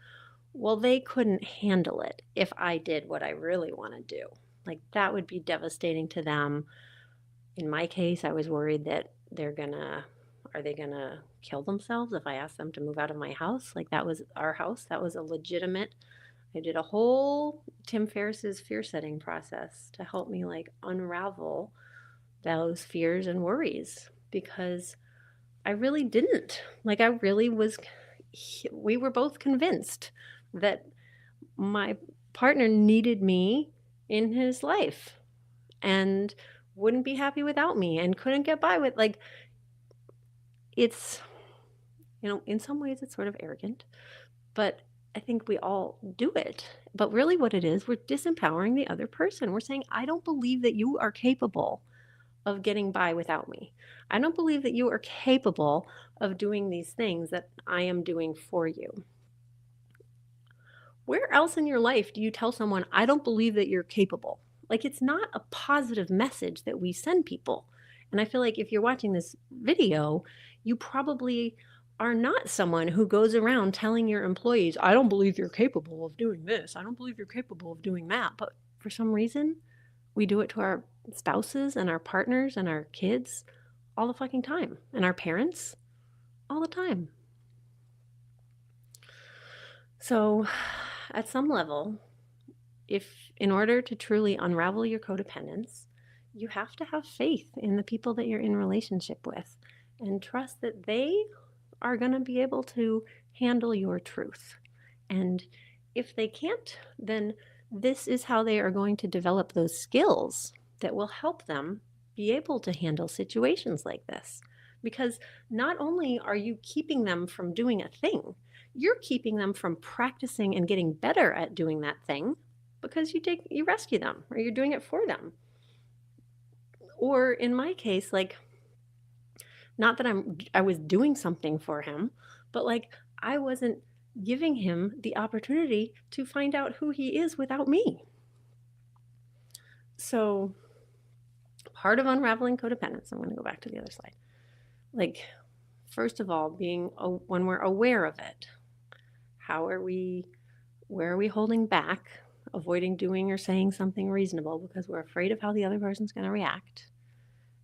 well, they couldn't handle it if I did what I really want to do. Like, that would be devastating to them. In my case, I was worried that are they gonna kill themselves if I ask them to move out of my house? Like, that was our house. That was a legitimate, I did a whole Tim Ferriss's fear setting process to help me like unravel those fears and worries, because I really didn't. Like, I really was, we were both convinced that my partner needed me in his life and wouldn't be happy without me and couldn't get by with, like, it's, in some ways it's sort of arrogant, but I think we all do it. But really what it is, we're disempowering the other person. We're saying, I don't believe that you are capable of getting by without me. I don't believe that you are capable of doing these things that I am doing for you. Where else in your life do you tell someone, I don't believe that you're capable? Like, it's not a positive message that we send people. And I feel like if you're watching this video, you probably are not someone who goes around telling your employees, I don't believe you're capable of doing this. I don't believe you're capable of doing that. But for some reason, we do it to our spouses and our partners and our kids all the fucking time, and our parents all the time. So at some level, if in order to truly unravel your codependence, you have to have faith in the people that you're in relationship with and trust that they are going to be able to handle your truth. And if they can't, then this is how they are going to develop those skills that will help them be able to handle situations like this. Because not only are you keeping them from doing a thing, you're keeping them from practicing and getting better at doing that thing, because you rescue them, or you're doing it for them. Or in my case, like, not that I was doing something for him, but like, I wasn't giving him the opportunity to find out who he is without me. So part of unraveling codependence, I'm going to go back to the other slide. Like, first of all, when we're aware of it, where are we holding back, avoiding doing or saying something reasonable because we're afraid of how the other person's going to react?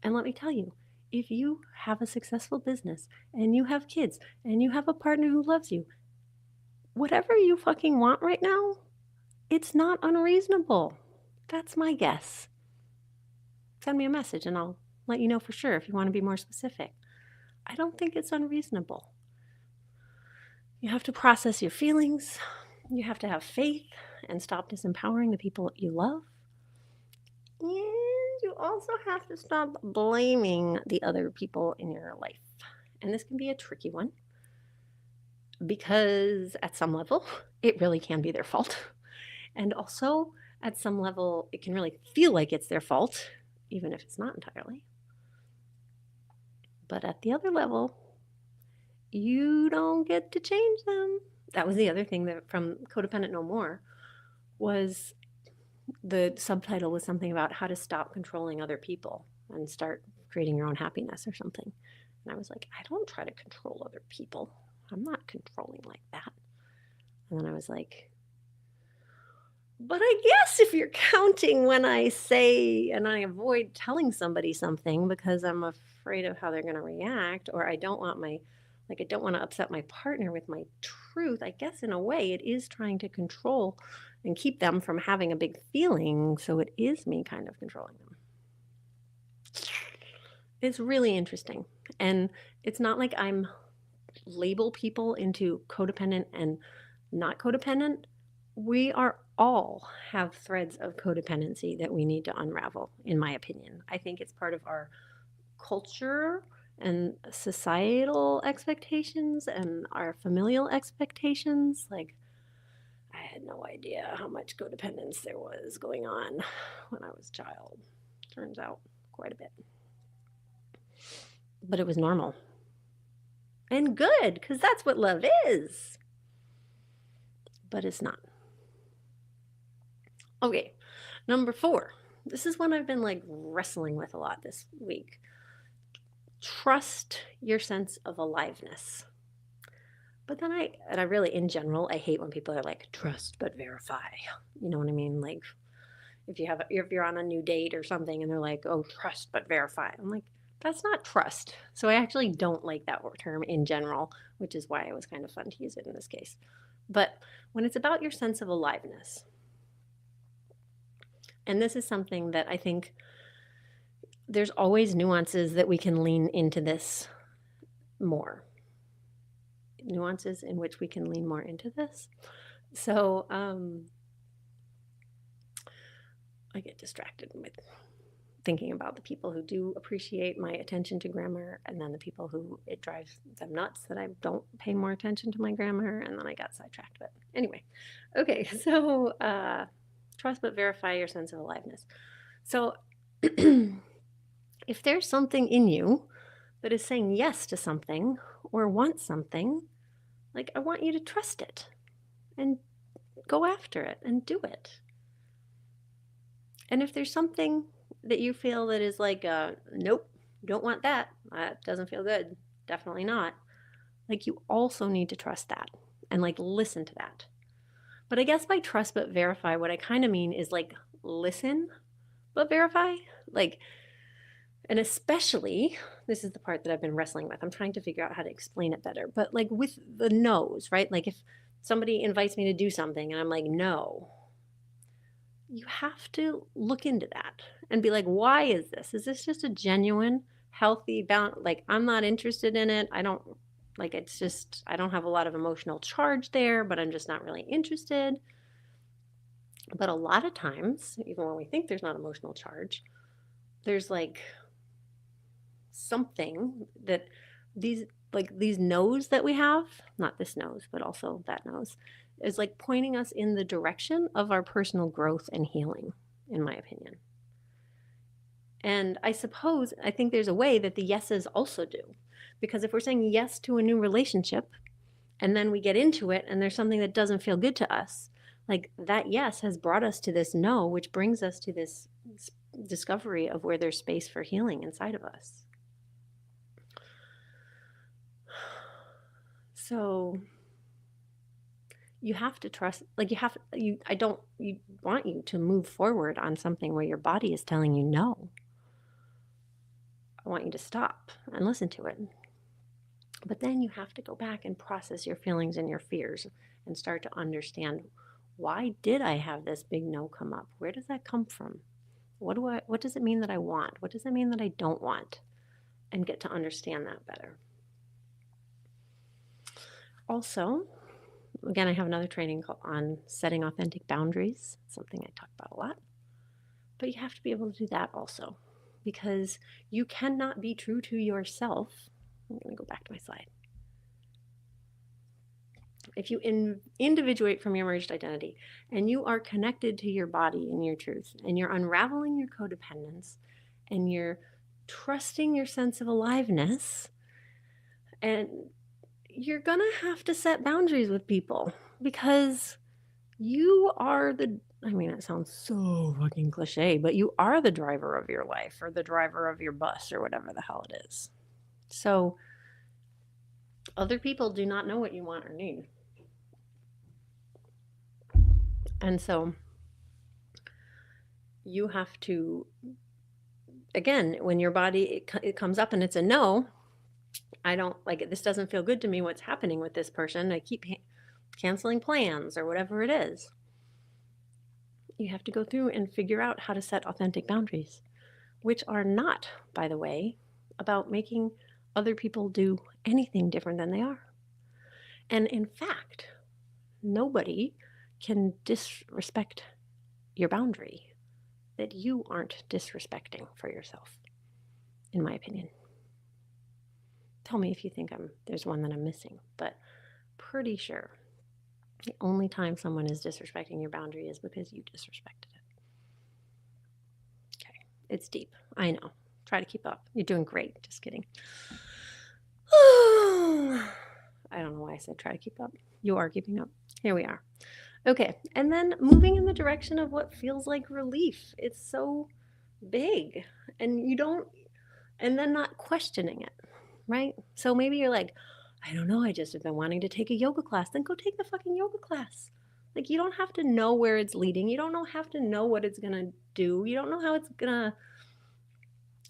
And let me tell you, if you have a successful business and you have kids and you have a partner who loves you, whatever you fucking want right now, it's not unreasonable. That's my guess. Send me a message and I'll let you know for sure if you want to be more specific. I don't think it's unreasonable. You have to process your feelings. You have to have faith and stop disempowering the people you love. And you also have to stop blaming the other people in your life. And this can be a tricky one because at some level, it really can be their fault. And also, at some level, it can really feel like it's their fault, even if it's not entirely. But at the other level, you don't get to change them. That was the other thing that from Codependent No More was the subtitle was something about how to stop controlling other people and start creating your own happiness or something. And I was like, I don't try to control other people. I'm not controlling like that. And then I was like, but I guess if you're counting when I say and I avoid telling somebody something because I'm afraid of how they're going to react, or I don't want I don't want to upset my partner with my truth, I guess in a way it is trying to control and keep them from having a big feeling. So it is me kind of controlling them. It's really interesting. And it's not like I'm label people into codependent and not codependent. We are all have threads of codependency that we need to unravel, in my opinion. I think it's part of our culture and societal expectations and our familial expectations. Like, I had no idea how much codependence there was going on when I was a child. Turns out quite a bit. But it was normal and good because that's what love is. But it's not. Okay, number 4. This is one I've been like wrestling with a lot this week. Trust your sense of aliveness. But then I really, in general, I hate when people are like, trust but verify. You know what I mean? Like, if you're on a new date or something and they're like, oh, trust but verify. I'm like, that's not trust. So I actually don't like that term in general, which is why it was kind of fun to use it in this case. But when it's about your sense of aliveness, and this is something that I think there's always nuances that we can lean into this more. Nuances in which we can lean more into this. So I get distracted with thinking about the people who do appreciate my attention to grammar, and then the people who it drives them nuts that I don't pay more attention to my grammar, and then I got sidetracked. But anyway, okay, so trust but verify your sense of aliveness. So if there's something in you that is saying yes to something or wants something, like, I want you to trust it and go after it and do it. And if there's something that you feel that is like, nope, don't want that, that doesn't feel good, definitely not, like, you also need to trust that and like listen to that. But I guess by trust but verify, what I kind of mean is like listen but verify. Like, and especially, this is the part that I've been wrestling with. I'm trying to figure out how to explain it better. But like with the no's, right? Like if somebody invites me to do something and I'm like, no, you have to look into that and be like, why is this? Is this just a genuine, healthy, balance? Like, I'm not interested in it. I don't, like, it's just, I don't have a lot of emotional charge there, but I'm just not really interested. But a lot of times, even when we think there's not emotional charge, there's like something that these no's that we have, not this nose, but also that nose, is like pointing us in the direction of our personal growth and healing, in my opinion. And I think there's a way that the yeses also do. Because if we're saying yes to a new relationship and then we get into it and there's something that doesn't feel good to us, like that yes has brought us to this no, which brings us to this discovery of where there's space for healing inside of us. So you have to trust, like you want you to move forward on something where your body is telling you no. I want you to stop and listen to it. But then you have to go back and process your feelings and your fears and start to understand, why did I have this big no come up? Where does that come from? What does it mean that I want? What does it mean that I don't want? And get to understand that better. Also, again, I have another training on setting authentic boundaries, something I talk about a lot. But you have to be able to do that also, because you cannot be true to yourself. I'm going to go back to my slide. If you individuate from your merged identity and you are connected to your body and your truth, and you're unraveling your codependence, and you're trusting your sense of aliveness, and you're going to have to set boundaries with people, because you are the, I mean, it sounds so fucking cliche, but you are the driver of your life, or the driver of your bus, or whatever the hell it is. So other people do not know what you want or need. And so you have to, again, when your body, it comes up and it's a no, I don't like it, this doesn't feel good to me, what's happening with this person, I keep canceling plans or whatever it is. You have to go through and figure out how to set authentic boundaries, which are not, by the way, about making other people do anything different than they are. And in fact, nobody can disrespect your boundary that you aren't disrespecting for yourself, in my opinion. Tell me if you think there's one that I'm missing, but pretty sure the only time someone is disrespecting your boundary is because you disrespected it. Okay, it's deep. I know. Try to keep up. You're doing great. Just kidding. I don't know why I said try to keep up. You are keeping up. Here we are. Okay, and then moving in the direction of what feels like relief. It's so big, and you don't, and then not questioning it, right? So maybe you're like, I don't know, I just have been wanting to take a yoga class. Then go take the fucking yoga class. Like, you don't have to know where it's leading. You don't have to know what it's gonna do. You don't know how it's gonna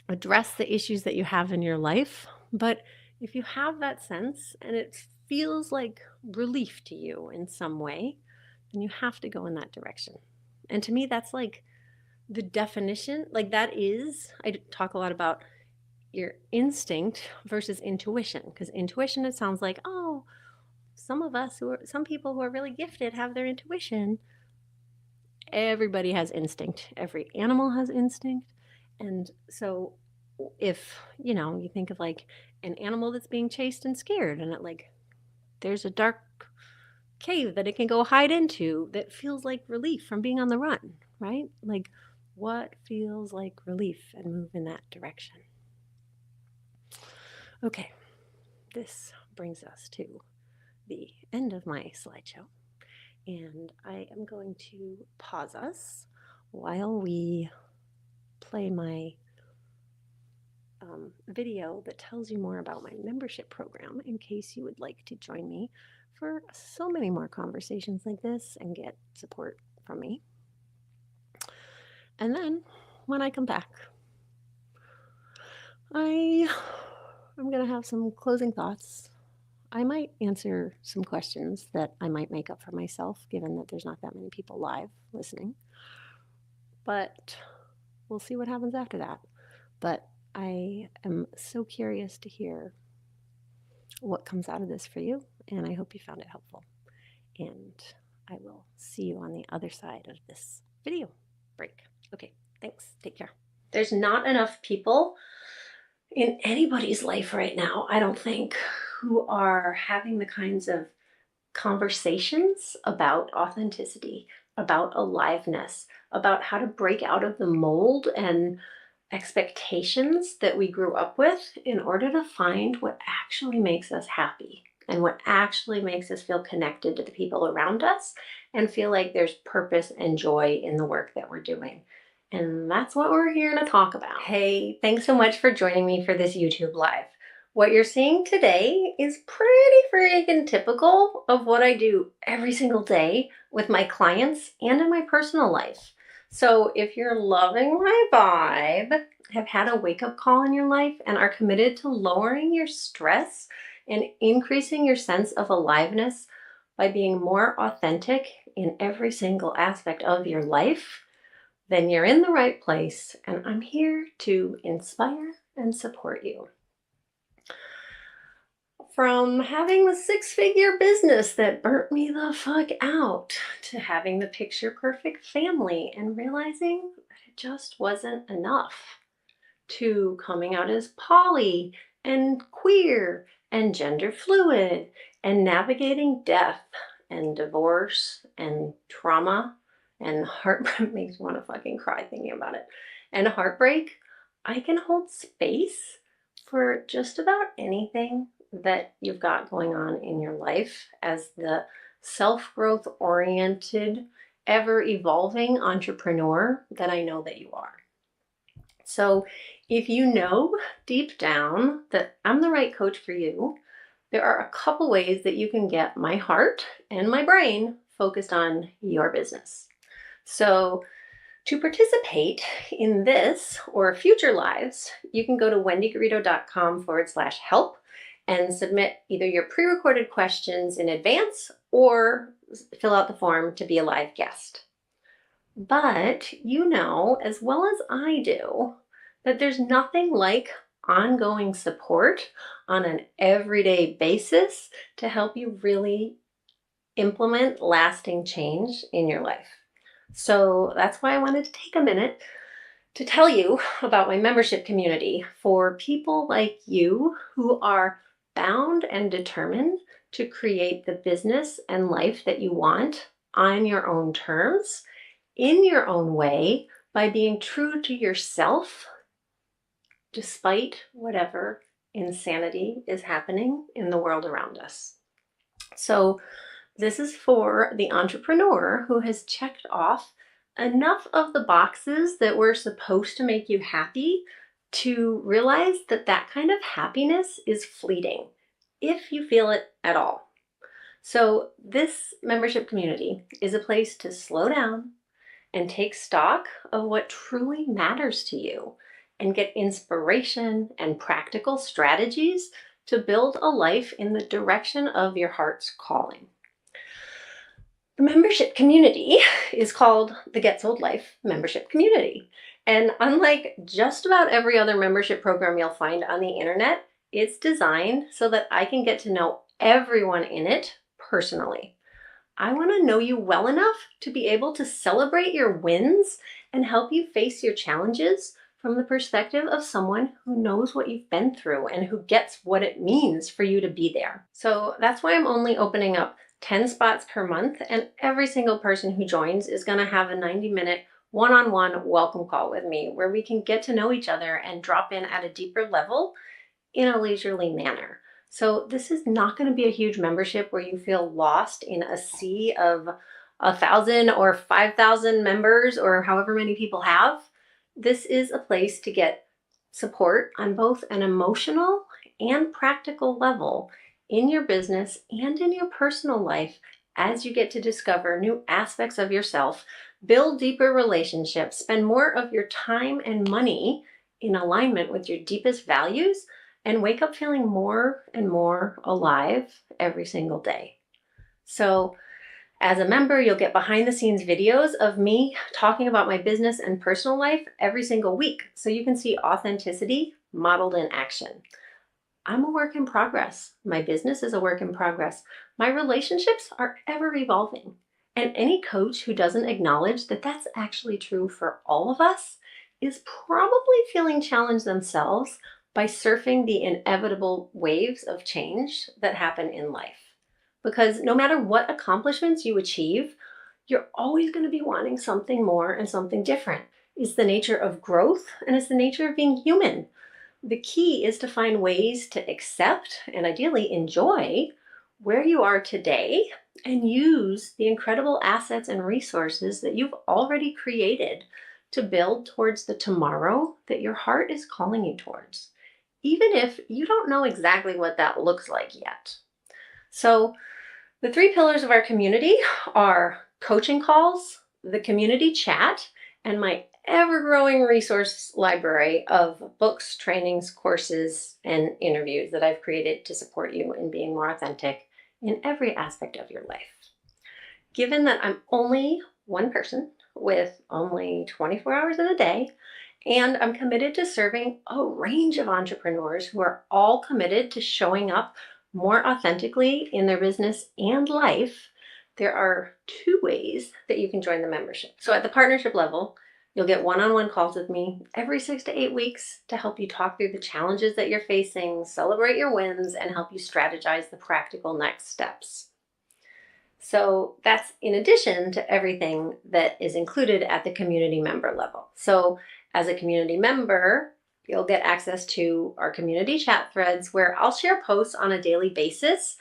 address the issues that you have in your life. But if you have that sense and it feels like relief to you in some way, then you have to go in that direction. And to me, that's like the definition. Like, that is, I talk a lot about your instinct versus intuition, because intuition, it sounds like, oh, some people who are really gifted have their intuition. Everybody has instinct. Every animal has instinct. And so if, you think of like an animal that's being chased and scared, and there's a dark cave that it can go hide into that feels like relief from being on the run, right? Like, what feels like relief, and move in that direction. Okay, this brings us to the end of my slideshow, and I am going to pause us while we play my video that tells you more about my membership program, in case you would like to join me for so many more conversations like this and get support from me. And then when I come back, I'm going to have some closing thoughts. I might answer some questions that I might make up for myself, given that there's not that many people live listening. But we'll see what happens after that. But I am so curious to hear what comes out of this for you, and I hope you found it helpful. And I will see you on the other side of this video break. Okay, thanks. Take care. There's not enough people in anybody's life right now, I don't think, who are having the kinds of conversations about authenticity, about aliveness, about how to break out of the mold and expectations that we grew up with in order to find what actually makes us happy and what actually makes us feel connected to the people around us and feel like there's purpose and joy in the work that we're doing. And that's what we're here to talk about. Hey, thanks so much for joining me for this YouTube Live. What you're seeing today is pretty freaking typical of what I do every single day with my clients and in my personal life. So if you're loving my vibe, have had a wake-up call in your life, and are committed to lowering your stress and increasing your sense of aliveness by being more authentic in every single aspect of your life, then you're in the right place, and I'm here to inspire and support you. From having the six-figure business that burnt me the fuck out to having the picture-perfect family and realizing that it just wasn't enough, to coming out as poly and queer and gender fluid and navigating death and divorce and trauma and heartbreak makes me want to fucking cry thinking about it. And heartbreak, I can hold space for just about anything that you've got going on in your life as the self-growth oriented, ever evolving entrepreneur that I know that you are. So if you know deep down that I'm the right coach for you, there are a couple ways that you can get my heart and my brain focused on your business. So to participate in this or future lives, you can go to wendygarrido.com/help and submit either your pre-recorded questions in advance or fill out the form to be a live guest. But you know as well as I do that there's nothing like ongoing support on an everyday basis to help you really implement lasting change in your life. So that's why I wanted to take a minute to tell you about my membership community for people like you who are bound and determined to create the business and life that you want on your own terms, in your own way, by being true to yourself, despite whatever insanity is happening in the world around us. So this is for the entrepreneur who has checked off enough of the boxes that were supposed to make you happy to realize that that kind of happiness is fleeting, if you feel it at all. So this membership community is a place to slow down and take stock of what truly matters to you and get inspiration and practical strategies to build a life in the direction of your heart's calling. The membership community is called the Get Sold Life Membership Community. And unlike just about every other membership program you'll find on the internet, it's designed so that I can get to know everyone in it personally. I want to know you well enough to be able to celebrate your wins and help you face your challenges from the perspective of someone who knows what you've been through and who gets what it means for you to be there. So that's why I'm only opening up 10 spots per month, and every single person who joins is going to have a 90-minute one-on-one welcome call with me where we can get to know each other and drop in at a deeper level in a leisurely manner. So this is not going to be a huge membership where you feel lost in a sea of 1,000 or 5,000 members or however many people have. This is a place to get support on both an emotional and practical level in your business and in your personal life as you get to discover new aspects of yourself, build deeper relationships, spend more of your time and money in alignment with your deepest values, and wake up feeling more and more alive every single day. So as a member, you'll get behind the scenes videos of me talking about my business and personal life every single week, so you can see authenticity modeled in action. I'm a work in progress. My business is a work in progress. My relationships are ever evolving. And any coach who doesn't acknowledge that that's actually true for all of us is probably feeling challenged themselves by surfing the inevitable waves of change that happen in life. Because no matter what accomplishments you achieve, you're always going to be wanting something more and something different. It's the nature of growth, and it's the nature of being human. The key is to find ways to accept and ideally enjoy where you are today and use the incredible assets and resources that you've already created to build towards the tomorrow that your heart is calling you towards, even if you don't know exactly what that looks like yet. So the 3 pillars of our community are coaching calls, the community chat, and my ever-growing resource library of books, trainings, courses, and interviews that I've created to support you in being more authentic in every aspect of your life. Given that I'm only one person with only 24 hours in a day, and I'm committed to serving a range of entrepreneurs who are all committed to showing up more authentically in their business and life, there are 2 ways that you can join the membership. So at the partnership level, you'll get one-on-one calls with me every 6 to 8 weeks to help you talk through the challenges that you're facing, celebrate your wins, and help you strategize the practical next steps. So that's in addition to everything that is included at the community member level. So as a community member, you'll get access to our community chat threads where I'll share posts on a daily basis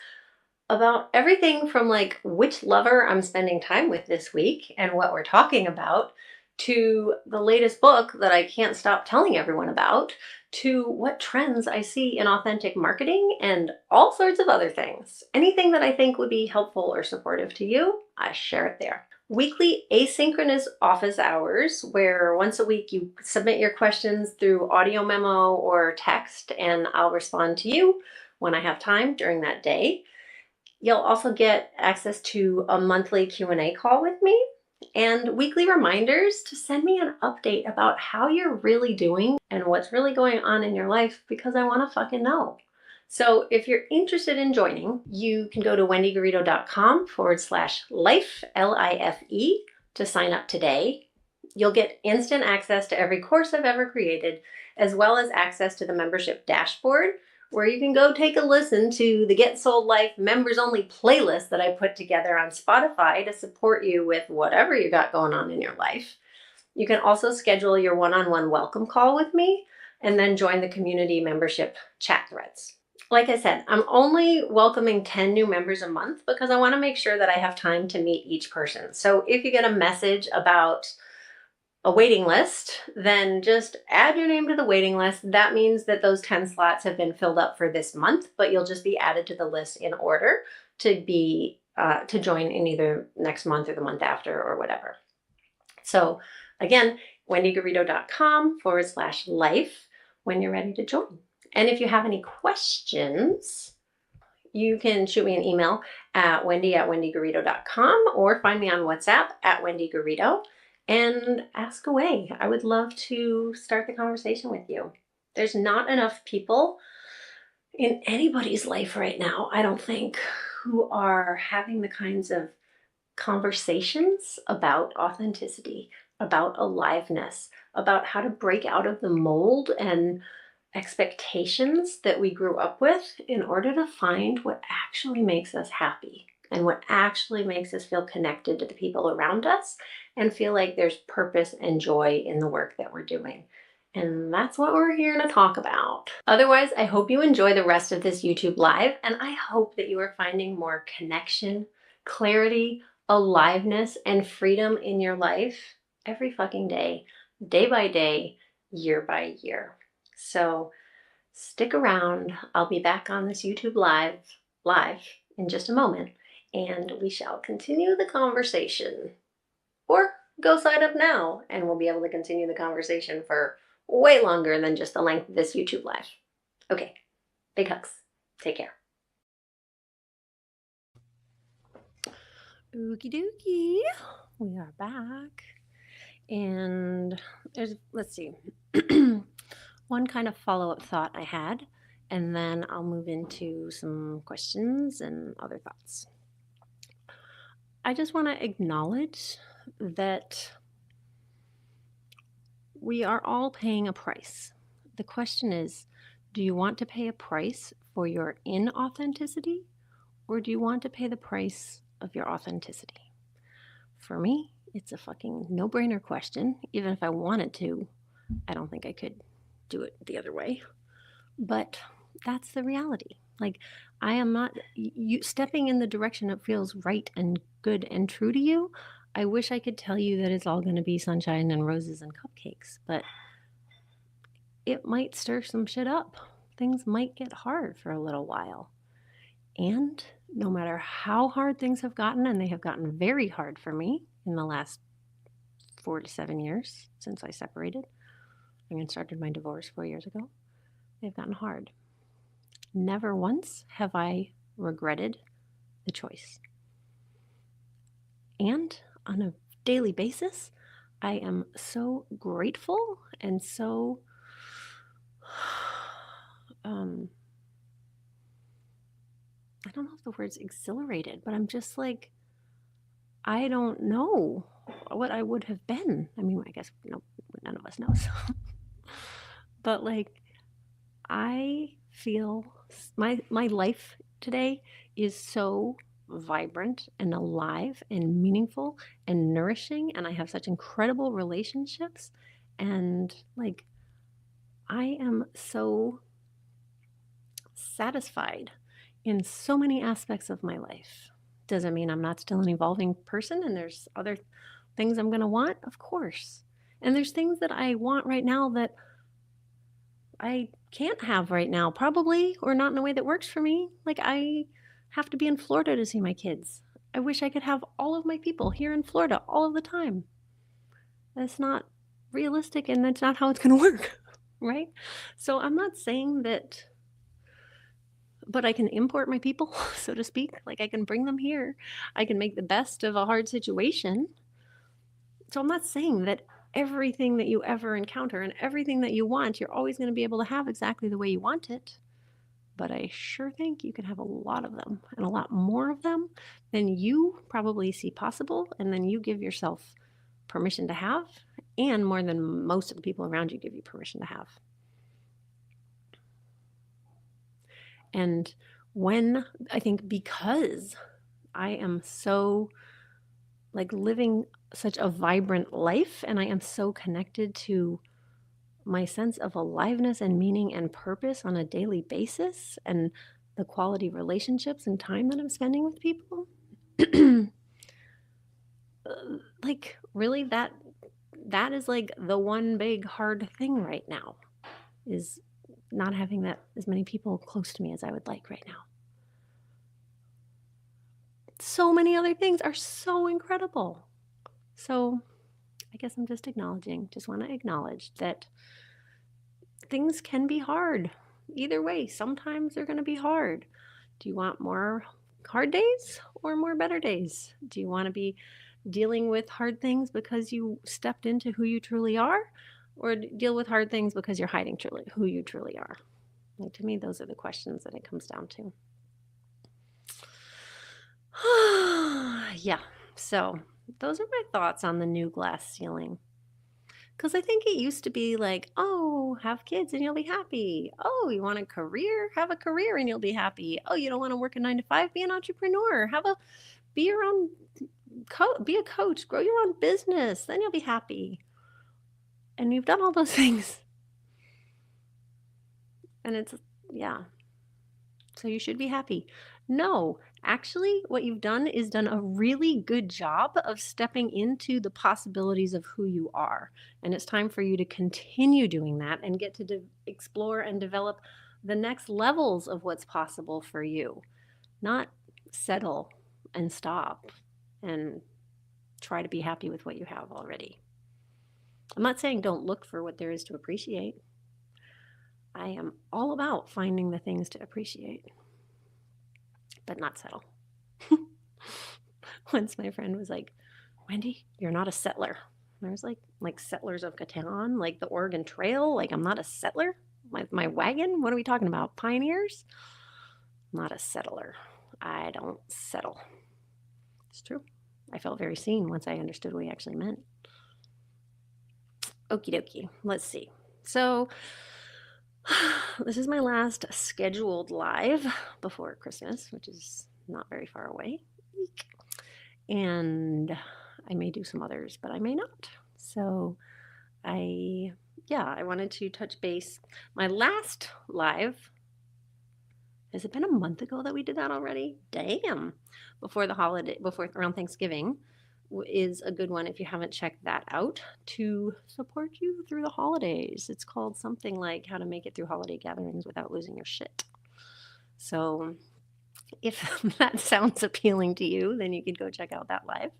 about everything from like which lover I'm spending time with this week and what we're talking about, to the latest book that I can't stop telling everyone about, to what trends I see in authentic marketing, and all sorts of other things. Anything that I think would be helpful or supportive to you, I share it there. Weekly asynchronous office hours, where once a week you submit your questions through audio memo or text, and I'll respond to you when I have time during that day. You'll also get access to a monthly Q&A call with me and weekly reminders to send me an update about how you're really doing and what's really going on in your life, because I want to fucking know. So if you're interested in joining, you can go to wendygarrido.com/life, LIFE, to sign up today. You'll get instant access to every course I've ever created, as well as access to the membership dashboard, where you can go take a listen to the Get Sold Life members only playlist that I put together on Spotify to support you with whatever you got going on in your life. You can also schedule your one-on-one welcome call with me and then join the community membership chat threads. Like I said, I'm only welcoming 10 new members a month because I want to make sure that I have time to meet each person. So if you get a message about a waiting list, then just add your name to the waiting list. That means that those 10 slots have been filled up for this month, but you'll just be added to the list in order to be to join in either next month or the month after or whatever. So again, wendygarrido.com/life when you're ready to join. And if you have any questions, you can shoot me an email at wendy@wendygarrido.com or find me on WhatsApp at Wendy Garrido and ask away. I would love to start the conversation with you. There's not enough people in anybody's life right now, I don't think, who are having the kinds of conversations about authenticity, about aliveness, about how to break out of the mold and expectations that we grew up with in order to find what actually makes us happy and what actually makes us feel connected to the people around us and feel like there's purpose and joy in the work that we're doing. And that's what we're here to talk about. Otherwise, I hope you enjoy the rest of this YouTube Live, and I hope that you are finding more connection, clarity, aliveness, and freedom in your life every fucking day by day, year by year. So stick around. I'll be back on this YouTube live in just a moment, and we shall continue the conversation. Or go sign up now and we'll be able to continue the conversation for way longer than just the length of this YouTube live. Okay, big hugs. Take care. Okie dokie. We are back. And let's see. One kind of follow-up thought I had, and then I'll move into some questions and other thoughts. I just want to acknowledge that we are all paying a price. The question is, do you want to pay a price for your inauthenticity, or do you want to pay the price of your authenticity? For me, it's a fucking no-brainer question. Even if I wanted to, I don't think I could do it the other way. But that's the reality. Like, I am not stepping in the direction that feels right and good and true to you. I wish I could tell you that it's all going to be sunshine and roses and cupcakes, but it might stir some shit up. Things might get hard for a little while. And no matter how hard things have gotten, and they have gotten very hard for me in the last 4 to 7 years since I separated and started my divorce 4 years ago, they've gotten hard. Never once have I regretted the choice. And on a daily basis, I am so grateful and so I don't know if the word's exhilarated, but I'm just like, I don't know what I would have been. I mean, I guess none of us know. So. But like, I feel my life today is so vibrant and alive and meaningful and nourishing, and I have such incredible relationships, and like, I am so satisfied in so many aspects of my life. Does it mean I'm not still an evolving person and there's other things I'm going to want? Of course. And there's things that I want right now that I can't have right now, probably, or not in a way that works for me. Like, I have to be in Florida to see my kids. I wish I could have all of my people here in Florida all of the time. That's not realistic, and that's not how it's going to work, right? So I'm not saying that, but I can import my people, so to speak. Like, I can bring them here. I can make the best of a hard situation. So I'm not saying that everything that you ever encounter and everything that you want, you're always going to be able to have exactly the way you want it. But I sure think you can have a lot of them, and a lot more of them than you probably see possible, and then you give yourself permission to have, and more than most of the people around you give you permission to have. And when I think, because I am so like living such a vibrant life, and I am so connected to my sense of aliveness and meaning and purpose on a daily basis, and the quality relationships and time that I'm spending with people, like, really, that is like the one big hard thing right now, is not having that as many people close to me as I would like right now. So many other things are so incredible. So I guess I'm just want to acknowledge that things can be hard. Either way, sometimes they're going to be hard. Do you want more hard days or more better days? Do you want to be dealing with hard things because you stepped into who you truly are, or deal with hard things because you're hiding truly who you truly are? Like, to me, those are the questions that it comes down to. Yeah. So those are my thoughts on the new glass ceiling. Because I think it used to be like, oh, have kids and you'll be happy. Oh, you want a career? Have a career and you'll be happy. Oh, you don't want to work a 9 to 5? Be an entrepreneur. Be your own be a coach. Grow your own business. Then you'll be happy. And you've done all those things. And it's, yeah. So you should be happy. No, actually, what you've done is done a really good job of stepping into the possibilities of who you are. And it's time for you to continue doing that and get to explore and develop the next levels of what's possible for you. Not settle and stop and try to be happy with what you have already. I'm not saying don't look for what there is to appreciate. I am all about finding the things to appreciate, but not settle. Once my friend was like, Wendy, you're not a settler. And I was like Settlers of Catan, like the Oregon Trail. Like, I'm not a settler. My wagon? What are we talking about? Pioneers? I'm not a settler. I don't settle. It's true. I felt very seen once I understood what he actually meant. Okie dokie. Let's see. So this is my last scheduled live before Christmas, which is not very far away. And I may do some others, but I may not. So I wanted to touch base. My last live, has it been a month ago that we did that already? Damn. Before the holiday, around Thanksgiving, is a good one if you haven't checked that out, to support you through the holidays. It's called something like How to Make It Through Holiday Gatherings Without Losing Your Shit. So if that sounds appealing to you, then you could go check out that live.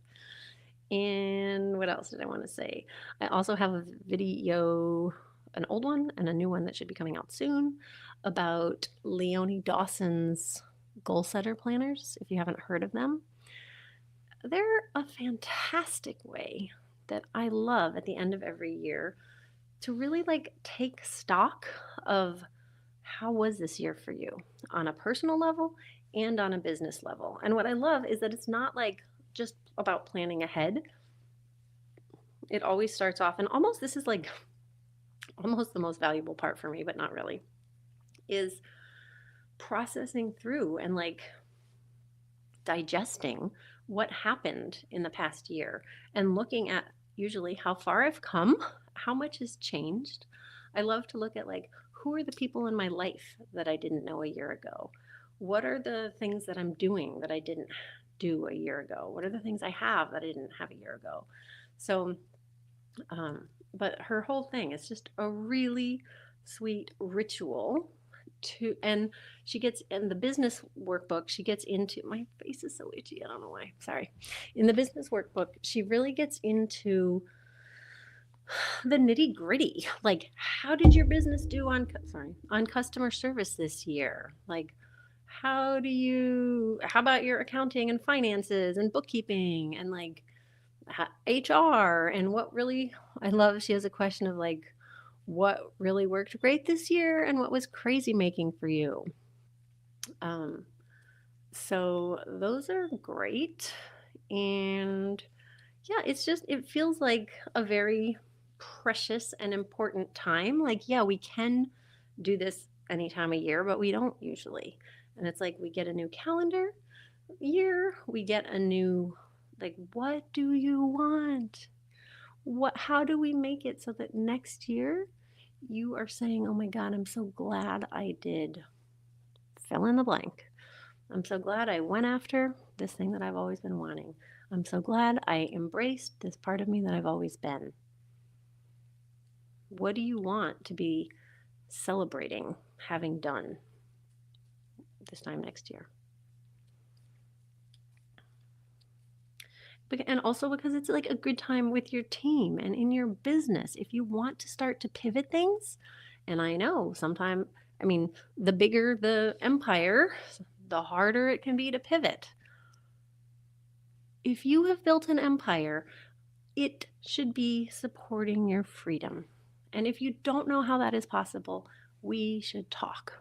And what else did I want to say? I also have a video, an old one and a new one that should be coming out soon, about Leonie Dawson's goal setter planners, if you haven't heard of them. They're a fantastic way that I love at the end of every year to really like take stock of how was this year for you on a personal level and on a business level. And what I love is that it's not like just about planning ahead. It always starts off, and almost this is like almost the most valuable part for me, but not really, is processing through and like digesting what happened in the past year and looking at usually how far I've come, how much has changed. I love to look at like who are the people in my life that I didn't know a year ago? What are the things that I'm doing that I didn't do a year ago? What are the things I have that I didn't have a year ago? So, but her whole thing is just a really sweet ritual to, and she gets in the business workbook, she gets into, my face is so itchy, I don't know why, sorry. In the business workbook, she really gets into the nitty gritty. Like, how did your business do on customer service this year? Like, how about your accounting and finances and bookkeeping and like HR and what really, I love, she has a question of like, what really worked great this year and what was crazy making for you. Um, so those are great. And yeah, it feels like a very precious and important time. Like, yeah, we can do this any time of year, but we don't usually. And it's like we get a new calendar year, we get a new, like, what do you want? How do we make it so that next year you are saying, oh my God, I'm so glad I did fill in the blank. I'm so glad I went after this thing that I've always been wanting. I'm so glad I embraced this part of me that I've always been. What do you want to be celebrating having done this time next year? And also because it's like a good time with your team and in your business. If you want to start to pivot things, and I know sometimes, I mean, the bigger the empire, the harder it can be to pivot. If you have built an empire, it should be supporting your freedom. And if you don't know how that is possible, we should talk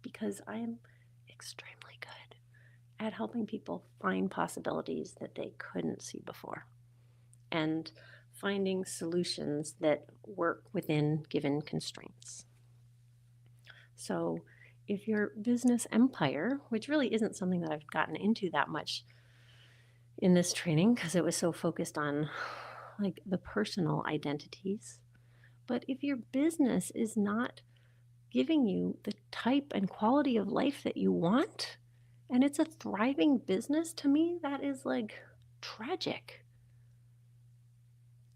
because I am extremely good at helping people find possibilities that they couldn't see before and finding solutions that work within given constraints. So if your business empire, which really isn't something that I've gotten into that much in this training because it was so focused on like the personal identities, but if your business is not giving you the type and quality of life that you want, and it's a thriving business, to me, that is like tragic.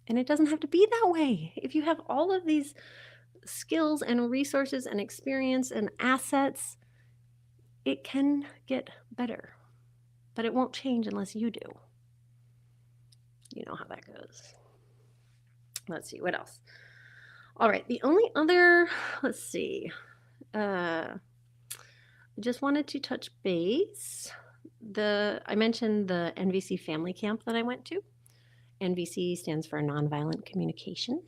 And it doesn't have to be that way. If you have all of these skills and resources and experience and assets, it can get better. But it won't change unless you do. You know how that goes. Let's see, what else? All right, the only other, let's see. I just wanted to touch base. I mentioned the NVC family camp that I went to. NVC stands for Nonviolent Communication.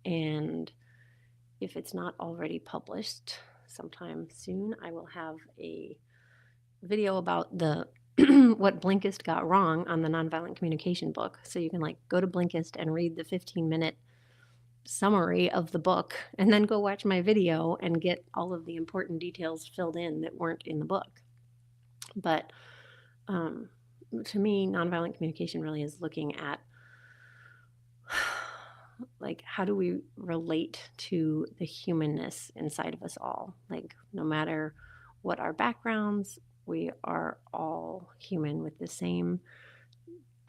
And if it's not already published sometime soon, I will have a video about the what Blinkist got wrong on the Nonviolent Communication book. So you can like go to Blinkist and read the 15-minute summary of the book and then go watch my video and get all of the important details filled in that weren't in the book. But to me, nonviolent communication really is looking at like how do we relate to the humanness inside of us all? Like no matter what our backgrounds, we are all human with the same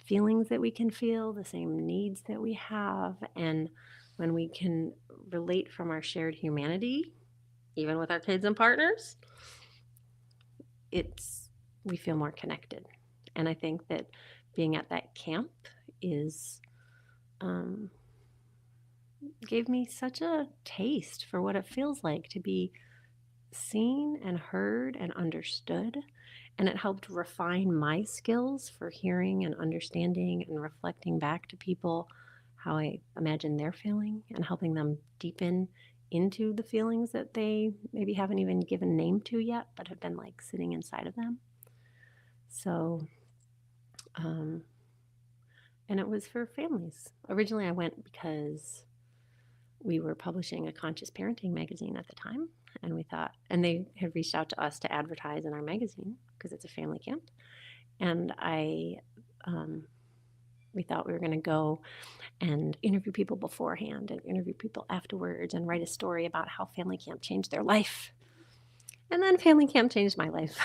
feelings that we can feel, the same needs that we have. And when we can relate from our shared humanity, even with our kids and partners, we feel more connected. And I think that being at that camp gave me such a taste for what it feels like to be seen and heard and understood. And it helped refine my skills for hearing and understanding and reflecting back to people how I imagine they're feeling and helping them deepen into the feelings that they maybe haven't even given name to yet, but have been like sitting inside of them. So, um, and it was for families. Originally, I went because we were publishing a conscious parenting magazine at the time. And we thought, and they had reached out to us to advertise in our magazine because it's a family camp. And we thought we were going to go and interview people beforehand and interview people afterwards and write a story about how family camp changed their life. And then family camp changed my life.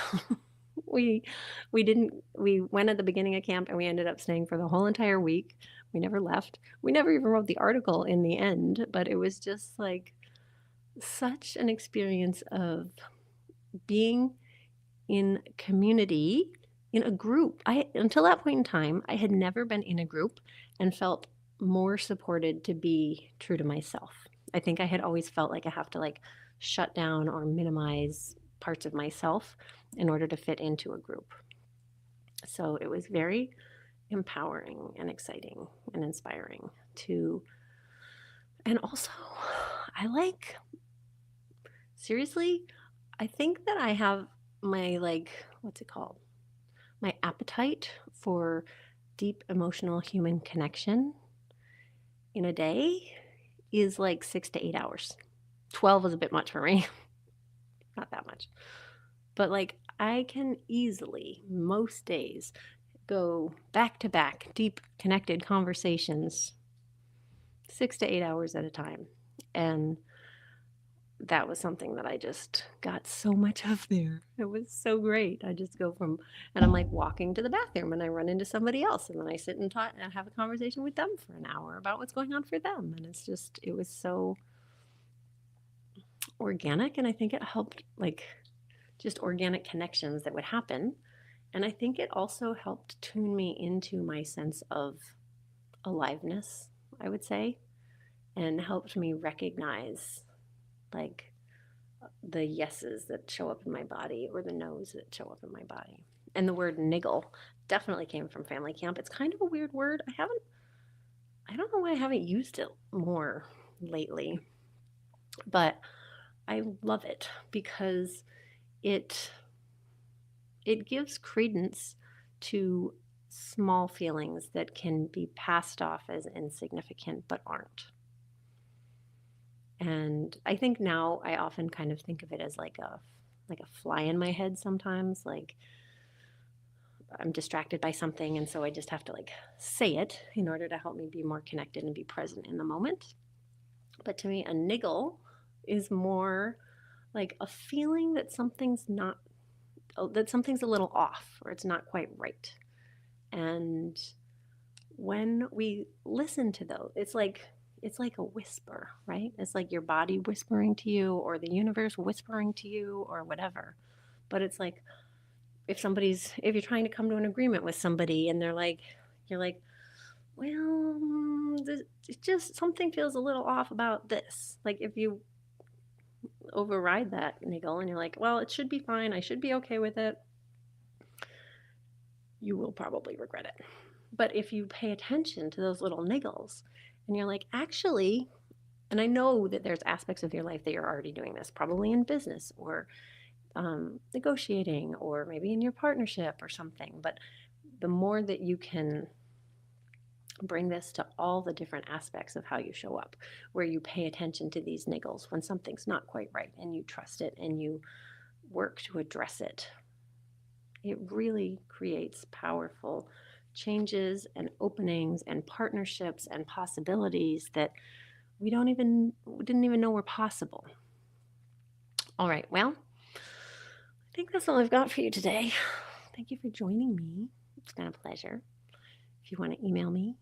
we we went at the beginning of camp and we ended up staying for the whole entire week. We never left. We never even wrote the article in the end, but it was just like such an experience of being in community, in a group. I until that point in time, I had never been in a group and felt more supported to be true to myself. I think I had always felt like I have to like shut down or minimize parts of myself in order to fit into a group. So it was very empowering and exciting and inspiring to, and also I like, seriously, I think that I have my like, what's it called? My appetite for deep emotional human connection in a day is like 6 to 8 hours. 12 is a bit much for me. Not that much. But like I can easily, most days, go back to back, deep connected conversations 6 to 8 hours at a time. And that was something that I just got so much of there. It was so great. I just go from, and I'm like walking to the bathroom and I run into somebody else and then I sit and talk and have a conversation with them for an hour about what's going on for them. And it's just, it was so organic. And I think it helped like just organic connections that would happen. And I think it also helped tune me into my sense of aliveness, I would say, and helped me recognize like the yeses that show up in my body or the no's that show up in my body. And the word niggle definitely came from family camp. It's kind of a weird word. I don't know why I haven't used it more lately, but I love it because it it gives credence to small feelings that can be passed off as insignificant but aren't. And I think now I often kind of think of it as like a fly in my head sometimes, like I'm distracted by something and so I just have to like say it in order to help me be more connected and be present in the moment. But to me a niggle is more like a feeling that something's a little off or it's not quite right. And when we listen to those, it's like a whisper, right? It's like your body whispering to you or the universe whispering to you or whatever. But it's like if you're trying to come to an agreement with somebody and you're like, well, it's just something feels a little off about this. Like if you override that niggle and you're like, well, it should be fine. I should be okay with it. You will probably regret it. But if you pay attention to those little niggles and you're like, actually, and I know that there's aspects of your life that you're already doing this, probably in business or negotiating or maybe in your partnership or something. But the more that you can bring this to all the different aspects of how you show up, where you pay attention to these niggles when something's not quite right and you trust it and you work to address it, it really creates powerful changes and openings and partnerships and possibilities that we didn't even know were possible. All right, well, I think that's all I've got for you today. Thank you for joining me. It's been a pleasure. If you want to email me,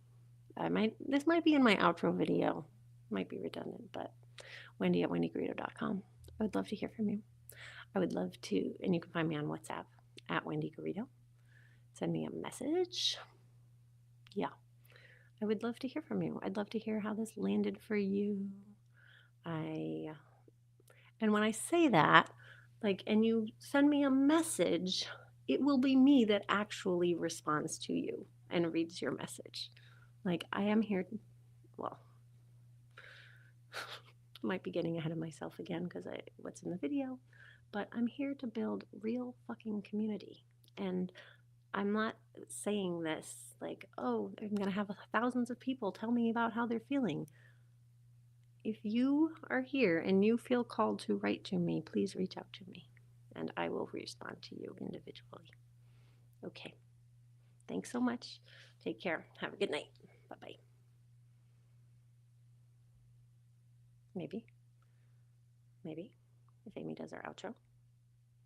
this might be in my outro video. Might be redundant, but Wendy at wendygarrido.com. I would love to hear from you. I would love to, and you can find me on WhatsApp at Wendy Garrido. Send me a message. Yeah, I would love to hear from you. I'd love to hear how this landed for you. And when I say that, like, and you send me a message, it will be me that actually responds to you and reads your message. Like, I am here, well, might be getting ahead of myself again because what's in the video, but I'm here to build real fucking community. And I'm not saying this like, oh, I'm going to have thousands of people tell me about how they're feeling. If you are here and you feel called to write to me, please reach out to me and I will respond to you individually. Okay. Thanks so much. Take care. Have a good night. Bye-bye. Maybe if Amy does our outro.